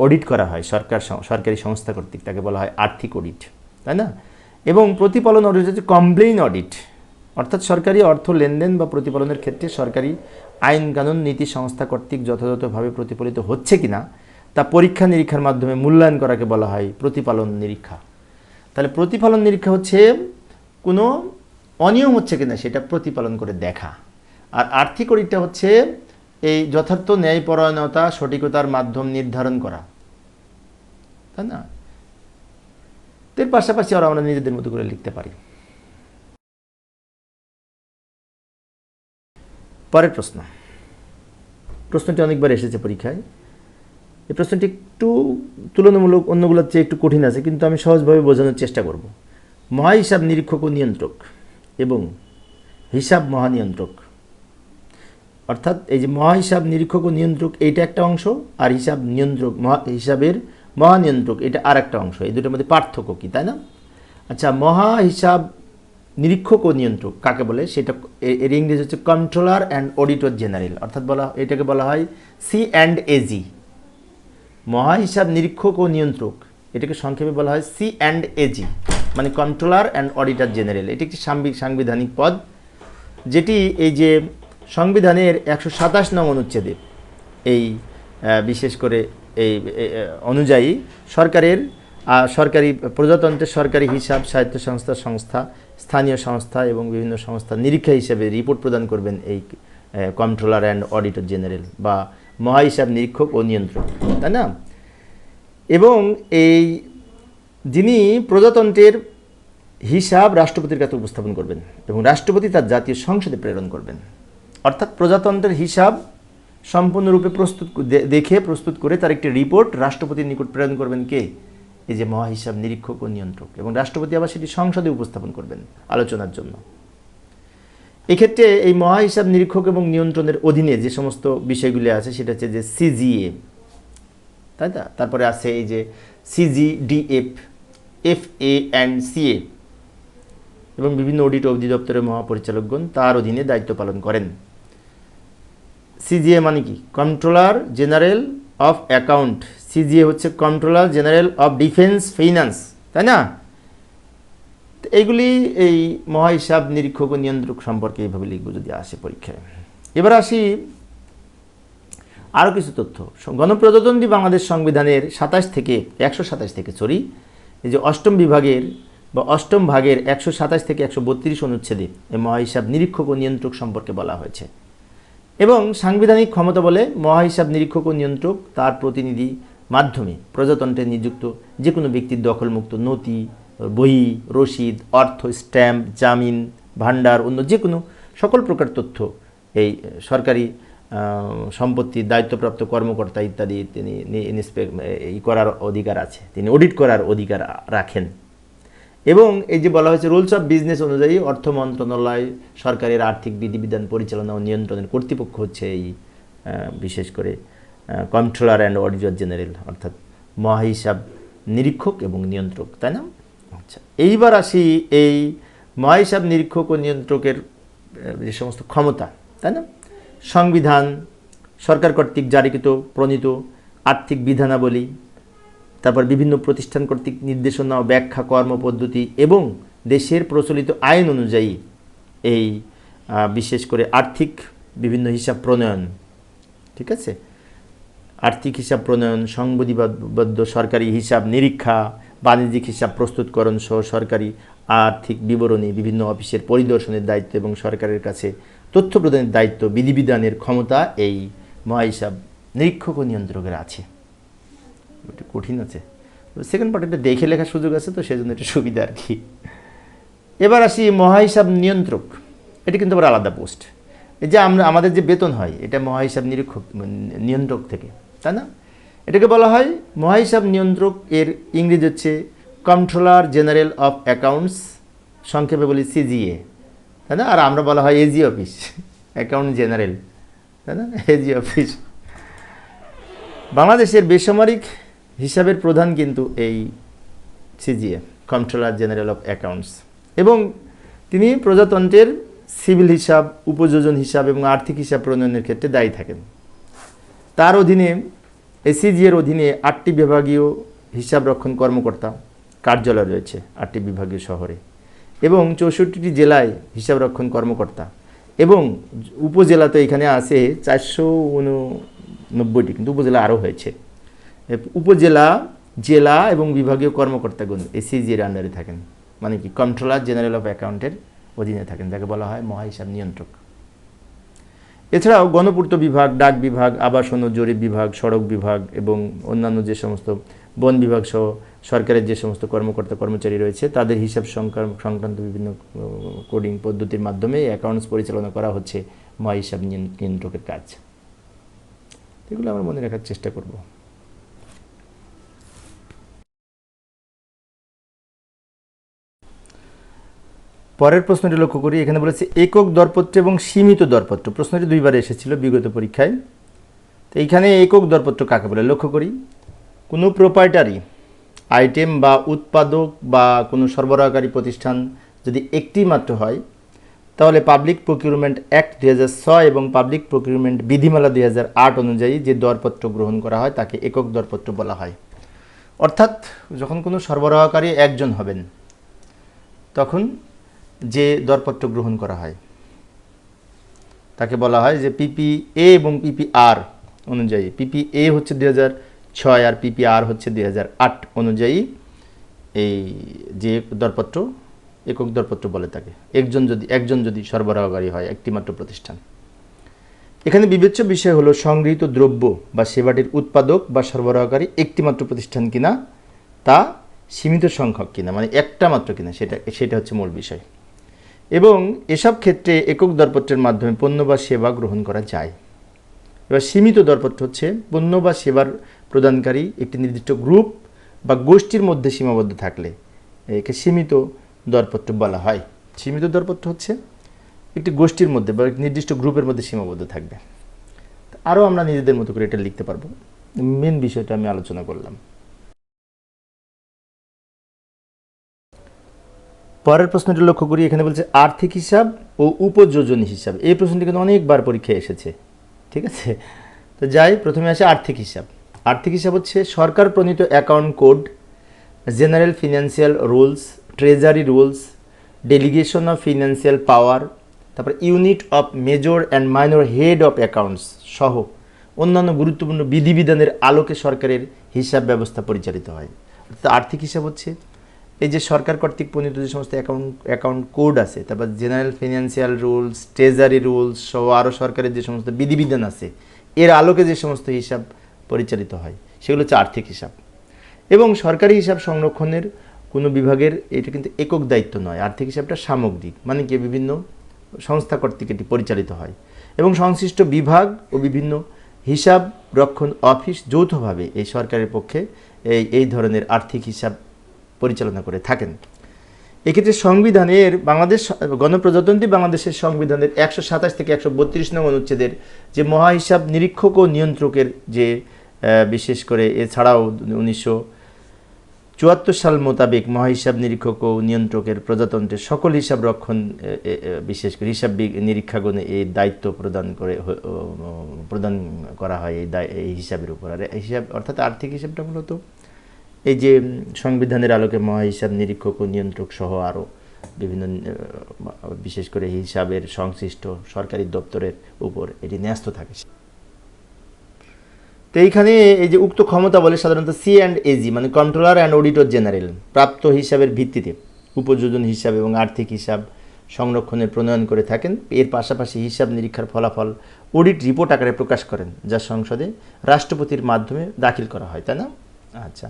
অডিট করা হয় সরকারি সংস্থা কর্তৃক তাকে বলা হয় আর্থিক অডিট, তাই না? এবং প্রতিপালন অডিট হচ্ছে কমপ্লেইন অডিট, অর্থাৎ সরকারি অর্থ লেনদেন বা প্রতিপালনের ক্ষেত্রে সরকারি আইন কানুন নীতি সংস্থা কর্তৃক যথাযথভাবে প্রতিফলিত হচ্ছে কিনা তা পরীক্ষা নিরীক্ষার মাধ্যমে মূল্যায়ন করাকে বলা হয় প্রতিপালন নিরীক্ষা। তাহলে প্রতিপালন নিরীক্ষা হচ্ছে কোনো অনিয়ম হচ্ছে কিনা সেটা প্রতিপালন করে দেখা, আর আর্থিক অডিটটা হচ্ছে এই যথার্থ ন্যায়পরায়ণতা, সঠিকতার মাধ্যম নির্ধারণ করা, তাই না? এর পাশাপাশি আরও আমরা নিজেদের মতো করে লিখতে পারি। পরের প্রশ্নটি অনেকবার এসেছে পরীক্ষায়। এই প্রশ্নটি একটু তুলনামূলক অন্যগুলোর চেয়ে একটু কঠিন আছে, কিন্তু আমি সহজভাবে বোঝানোর চেষ্টা করব। মহাহিসাব নিরীক্ষক ও নিয়ন্ত্রক এবং হিসাব মহানিয়ন্ত্রক, অর্থাৎ এই যে মহাহিসাব নিরীক্ষক ও নিয়ন্ত্রক এইটা একটা অংশ, আর হিসাবের মহানিয়ন্ত্রক এটা আর একটা অংশ। এই দুটোর মধ্যে পার্থক্য কি, তাই না? আচ্ছা, মহাহিসাব নিরীক্ষক ও নিয়ন্ত্রক কাকে বলে সেটা এর ইংরেজি হচ্ছে কন্ট্রোলার অ্যান্ড অডিটর জেনারেল, অর্থাৎ এটাকে বলা হয় C&AG। মহাহিসাব নিরীক্ষক ও নিয়ন্ত্রক এটাকে সংক্ষেপে বলা হয় C&AG, মানে কন্ট্রোলার অ্যান্ড অডিটর জেনারেল। এটি একটি সাংবিধানিক পদ, যেটি এই যে সংবিধানের 127 নং অনুচ্ছেদে এই বিশেষ করে এই অনুযায়ী সরকারি প্রজাতন্ত্রের সরকারি হিসাব, স্বায়ত্তশাসিত সংস্থা, স্থানীয় সংস্থা এবং বিভিন্ন সংস্থা নিরীক্ষা হিসেবে রিপোর্ট প্রদান করবেন এই কন্ট্রোলার অ্যান্ড অডিটর জেনারেল বা মহাহিসাব নিরীক্ষক ও নিয়ন্ত্রক, তাই না? এবং যিনি প্রজাতন্ত্রের হিসাব রাষ্ট্রপতির কাছে উপস্থাপন করবেন এবং রাষ্ট্রপতি তার জাতীয় সংসদে প্রেরণ করবেন। অর্থাৎ প্রজাতন্ত্রের হিসাব সম্পূর্ণরূপে প্রস্তুত করে তার একটি রিপোর্ট রাষ্ট্রপতির নিকট প্রেরণ করবেন কে? এই যে মহাহিসাব নিরীক্ষক ও নিয়ন্ত্রক, এবং রাষ্ট্রপতি আবার সেটি সংসদে উপস্থাপন করবেন আলোচনার জন্য। এক্ষেত্রে এই মহাহিসাব নিরীক্ষক এবং নিয়ন্ত্রণের অধীনে যে সমস্ত বিষয়গুলি আছে সেটা হচ্ছে যে CGA, তাই না? তারপরে আছে এই যে CGDF, FA and CA এবং বিভিন্ন অডিট অধিদপ্তরের মহাপরিচালকগণ তার অধীনে দায়িত্ব পালন করেন। CGA মানে কি? Controller general of account, CGA হচ্ছে controller general of defence finance, তাই না? এইগুলি এই মহাহিসাব নিরীক্ষক ও নিয়ন্ত্রক সম্পর্কে এইভাবে লিখবো যদি আসে পরীক্ষায়। এবার আসি আরও কিছু তথ্য। গণপ্রজাতন্ত্রী বাংলাদেশ সংবিধানের 127 থেকে এই যে অষ্টম বিভাগের বা অষ্টম ভাগের 127 থেকে 132 অনুচ্ছেদে এই মহাহিসাব নিরীক্ষক ও নিয়ন্ত্রক সম্পর্কে বলা হয়েছে। এবং সাংবিধানিক ক্ষমতা বলে মহাহিসাব নিরীক্ষক ও নিয়ন্ত্রক তার প্রতিনিধি মাধ্যমে প্রজাতন্ত্রে নিযুক্ত যে কোনো ব্যক্তির দখলমুক্ত নথি, বই, রসিদ, অর্থ, স্ট্যাম্প, জামিন, ভাণ্ডার, অন্য যে কোনো সকল প্রকার তথ্য এই সরকারি সম্পত্তির দায়িত্বপ্রাপ্ত কর্মকর্তা ইত্যাদি তিনি করার অধিকার আছে, তিনি অডিট করার অধিকার রাখেন। এবং এই যে বলা হয়েছে রুলস অফ বিজনেস অনুযায়ী অর্থ মন্ত্রণালয় সরকারের আর্থিক বিধিবিধান পরিচালনা ও নিয়ন্ত্রণের কর্তৃপক্ষ হচ্ছে এই বিশেষ করে কন্ট্রোলার অ্যান্ড অডিটর জেনারেল, অর্থাৎ মহাহিসাব নিরীক্ষক এবং নিয়ন্ত্রক, তাই না? আচ্ছা, এইবার আসি এই মহাহিসাব নিরীক্ষক ও নিয়ন্ত্রকের যে সমস্ত ক্ষমতা, তাই না? সংবিধান, সরকার কর্তৃক জারিকৃত প্রণীত আর্থিক বিধানাবলী, তারপর বিভিন্ন প্রতিষ্ঠান কর্তৃক নির্দেশনা ও ব্যাখ্যা কর্মপদ্ধতি এবং দেশের প্রচলিত আইন অনুযায়ী এই বিশেষ করে আর্থিক বিভিন্ন হিসাব প্রণয়ন, ঠিক আছে, আর্থিক হিসাব প্রণয়ন, সংবিধিবদ্ধ সরকারি হিসাব নিরীক্ষা, বাণিজ্যিক হিসাব প্রস্তুতকরণ সহ সরকারি আর্থিক বিবরণী, বিভিন্ন অফিসের পরিদর্শনের দায়িত্ব এবং সরকারের কাছে তথ্য প্রদানের দায়িত্ব, বিধিবিধানের ক্ষমতা এই মহাহিসাব নিরীক্ষক ও নিয়ন্ত্রকের আছে। একটু কঠিন আছে, সেকেন্ড পার্ট এটা দেখে লেখার সুযোগ আছে, তো সেজন্য একটু সুবিধা আর কি। এবার আসি মহাহিসাব নিয়ন্ত্রক। এটা কিন্তু আবার আলাদা পোস্ট। এই যে আমাদের যে বেতন হয় এটা মহাহিসাব নিয়ন্ত্রক থেকে, তাই না? এটাকে বলা হয় মহাহিসাব নিয়ন্ত্রক, এর ইংরেজি হচ্ছে কন্ট্রোলার জেনারেল অফ অ্যাকাউন্টস, সংক্ষেপে বলি সিজিএ, তাই না? আর আমরা বলা হয় এজি অফিস, অ্যাকাউন্ট জেনারেল, তাই না? AG office. বাংলাদেশের বেসামরিক হিসাবের প্রধান কিন্তু এই CGA, controller general of accounts, এবং তিনি প্রজাতন্ত্রের সিভিল হিসাব, উপযোজন হিসাব এবং আর্থিক হিসাব প্রণয়নের ক্ষেত্রে দায়ী থাকেন। তার অধীনে এসিজিএর অধীনে 8টি বিভাগীয় হিসাব রক্ষণ কর্মকর্তা কার্যালয় রয়েছে 8টি বিভাগীয় শহরে, এবং 64টি জেলায় হিসাব রক্ষণ কর্মকর্তা, এবং উপজেলা তো এখানে আছে 489টি, কিন্তু উপজেলা আরও হয়েছে। উপজেলা, জেলা এবং বিভাগীয় কর্মকর্তাগণ এসিজিএর আন্ডারে থাকেন, মানে কি কন্ট্রোলার জেনারেল অফ অ্যাকাউন্টের অধীনে থাকেন, যাকে বলা হয় মহাহিসাব নিয়ন্ত্রক। এছাড়াও গণপূর্ত বিভাগ, ডাক বিভাগ, আবাসন ও জরিপ বিভাগ, সড়ক বিভাগ এবং অন্যান্য যে সমস্ত বন বিভাগ সহ সরকারের যে সমস্ত কর্মকর্তা কর্মচারী রয়েছে তাদের হিসাব সংক্রান্ত বিভিন্ন কোডিং পদ্ধতির মাধ্যমে অ্যাকাউন্টস পরিচালনা করা হচ্ছে মহাহিসাব নিয়ন্ত্রকের কাজ। এগুলো আমরা মনে রাখার চেষ্টা করব। পরের প্রশ্নটি লক্ষ্য করি, এখানে বলেছে একক দরপত্র এবং সীমিত দরপত্র। প্রশ্নটি দুইবার এসেছিল বিগত পরীক্ষায়। তো এইখানে একক দরপত্র কাকে বলে লক্ষ্য করি। কোনো প্রোপাইটারি আইটেম বা উৎপাদক বা কোনো সরবরাহকারী প্রতিষ্ঠান যদি একটি মাত্র হয়, তাহলে পাবলিক প্রকিউরমেন্ট অ্যাক্ট 2006 এবং পাবলিক প্রকিউরমেন্ট বিধিমালা 2008 অনুযায়ী যে দরপত্র গ্রহণ করা হয় তাকে একক দরপত্র বলা হয়। অর্থাৎ যখন কোনো সরবরাহকারী একজন হবেন তখন যে দরপত্র গ্রহণ করা হয় তাকে বলা হয় যে পিপিএ এবং পিপিআর অনুযায়ী, পিপিএ হচ্ছে 2006 আর পিপিআর হচ্ছে 2008 অনুযায়ী এই যে দরপত্র একক দরপত্র বলে তাকে। একজন যদি সরবরাহকারী হয়, একটি মাত্র প্রতিষ্ঠান। এখানে বিবেচ্য বিষয় হলো সংগৃহীত দ্রব্য বা সেবাটির উৎপাদক বা সরবরাহকারী একটি মাত্র প্রতিষ্ঠান কিনা, তা সীমিত সংখ্যক কিনা, মানে একটা মাত্র কিনা, সেটা হচ্ছে মূল বিষয়। এবং এসব ক্ষেত্রে একক দরপত্রের মাধ্যমে পণ্য বা সেবা গ্রহণ করা যায়। এবার সীমিত দরপত্র হচ্ছে পণ্য বা সেবার প্রদানকারী একটি নির্দিষ্ট গ্রুপ বা গোষ্ঠীর মধ্যে সীমাবদ্ধ থাকলে একে সীমিত দরপত্র বলা হয়। সীমিত দরপত্র হচ্ছে একটি গোষ্ঠীর মধ্যে বা নির্দিষ্ট গ্রুপের মধ্যে সীমাবদ্ধ থাকবে। আরও আমরা নিজেদের মতো করে এটা লিখতে পারবো। মেন বিষয়টা আমি আলোচনা করলাম। পরের প্রশ্নটি লক্ষ্য করি, এখানে বলছে আর্থিক হিসাব ও উপযোজন হিসাব। এই প্রশ্নটি কিন্তু অনেকবার পরীক্ষায় এসেছে, ঠিক আছে? তো যাই, প্রথমে আসে আর্থিক হিসাব। আর্থিক হিসাব হচ্ছে সরকার প্রণীত account code, general financial rules, treasury rules, delegation of financial power, তারপর unit of major and minor head of accounts সহ অন্যান্য গুরুত্বপূর্ণ বিধিবিধানের আলোকে সরকারের হিসাব ব্যবস্থা পরিচালিত হয়। অর্থাৎ আর্থিক হিসাব হচ্ছে এই যে সরকার কর্তৃক প্রণীত যে সমস্ত অ্যাকাউন্ট কোড আছে, তারপর general financial rules, treasury rules সহ আরও সরকারের যে সমস্ত বিধিবিধান আছে, এর আলোকে যে সমস্ত হিসাব পরিচালিত হয় সেগুলো হচ্ছে আর্থিক হিসাব। এবং সরকারি হিসাব সংরক্ষণের কোনো বিভাগের এটা কিন্তু একক দায়িত্ব নয়। আর্থিক হিসাবটা সামগ্রিক, মানে কি বিভিন্ন সংস্থা কর্তৃক এটি পরিচালিত হয় এবং সংশ্লিষ্ট বিভাগ ও বিভিন্ন হিসাব রক্ষণ অফিস যৌথভাবে এই সরকারের পক্ষে এই ধরনের আর্থিক হিসাব পরিচালনা করে থাকেন। এক্ষেত্রে সংবিধানের গণপ্রজাতন্ত্রী বাংলাদেশের সংবিধানের 127 থেকে 132 নং অনুচ্ছেদের যে মহাহিসাব নিরীক্ষক ও নিয়ন্ত্রকের যে বিশেষ করে এছাড়াও 1974 সাল মোতাবেক মহাহিসাব নিরীক্ষক ও নিয়ন্ত্রকের প্রজাতন্ত্রের সকল হিসাব রক্ষণ বিশেষ করে হিসাব নিরীক্ষাগণে এই দায়িত্ব প্রদান করা হয় এই হিসাবের উপর। আর হিসাব অর্থাৎ আর্থিক হিসাবটা মূলত এই যে সংবিধানের আলোকে মহাহিসাব নিরীক্ষক ও নিয়ন্ত্রক সহ আরও বিভিন্ন বিশেষ করে হিসাবের সংশ্লিষ্ট সরকারি দপ্তরের উপর এটি ন্যস্ত থাকে। তো এইখানে এই যে উক্ত ক্ষমতা বলে সাধারণত C&AG মানে কন্ট্রোলার অ্যান্ড অডিটর জেনারেল প্রাপ্ত হিসাবের ভিত্তিতে উপযোজন হিসাব এবং আর্থিক হিসাব সংরক্ষণের প্রণয়ন করে থাকেন। এর পাশাপাশি হিসাব নিরীক্ষার ফলাফল অডিট রিপোর্ট আকারে প্রকাশ করেন, যা সংসদে রাষ্ট্রপতির মাধ্যমে দাখিল করা হয়, তাই না? আচ্ছা,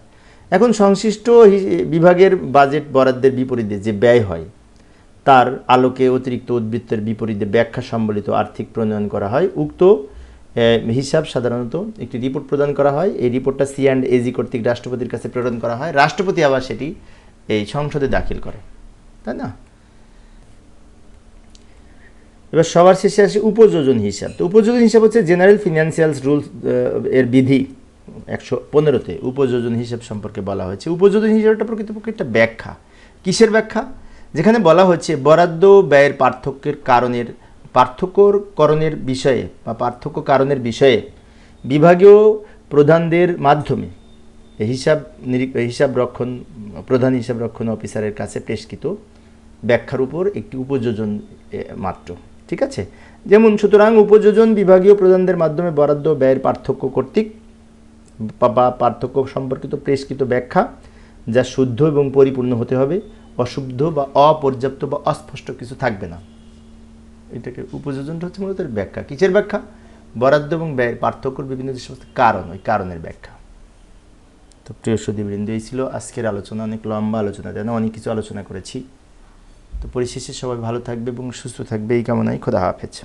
এখন সংশ্লিষ্ট বিভাগের বাজেট বরাদ্দের বিপরীতে যে ব্যয় হয় তার আলোকে অতিরিক্ত উদ্বৃত্তের বিপরীতে ব্যাখ্যা সম্বলিত আর্থিক প্রণয়ন করা হয়। উক্ত হিসাব সাধারণত একটি রিপোর্ট প্রদান করা হয়। এই রিপোর্টটা C&AG কর্তৃক রাষ্ট্রপতির কাছে প্রেরণ করা হয়, রাষ্ট্রপতি আবার সেটি এই সংসদে দাখিল করে, তাই না? এবার সবার শেষে আসে উপযোজন হিসাব। তো উপযোজন হিসাব হচ্ছে জেনারেল ফিনান্সিয়াল রুলস এর বিধি 115-তে উপযোজন হিসাব সম্পর্কে বলা হয়েছে। উপযোজন হিসাবটা প্রকৃতপক্ষে একটা ব্যাখ্যা। কিসের ব্যাখ্যা? যেখানে বলা হচ্ছে বরাদ্দ ব্যয়ের পার্থক্যকরণের বিষয়ে বা পার্থক্য কারণের বিষয়ে বিভাগীয় প্রধানদের মাধ্যমে প্রধান হিসাব রক্ষণ অফিসারের কাছে পেশকৃত ব্যাখ্যার উপর একটি উপযোজন মাত্র, ঠিক আছে? যেমন সুতরাং উপযোজন বিভাগীয় প্রধানদের মাধ্যমে বরাদ্দ ব্যয়ের পার্থক্য কর্তৃক বা পার্থক্য সম্পর্কিত প্রেষকৃত ব্যাখ্যা, যা শুদ্ধ এবং পরিপূর্ণ হতে হবে, অশুদ্ধ বা অপর্যাপ্ত বা অস্পষ্ট কিছু থাকবে না। এটাকে উপযোজনটা হচ্ছে মূলত ব্যাখ্যা। কিসের ব্যাখ্যা? বরাদ্দ এবং ব্যয়ের পার্থক্যর বিভিন্ন যে সমস্ত কারণ, ওই কারণের ব্যাখ্যা। তো প্রিয় সুধীবৃন্দ, এই ছিল আজকের আলোচনা। অনেক লম্বা আলোচনা, যেন অনেক কিছু আলোচনা করেছি। তো পরিশেষে সবাই ভালো থাকবে এবং সুস্থ থাকবে এই কামনায়। খোদা হাফেজ।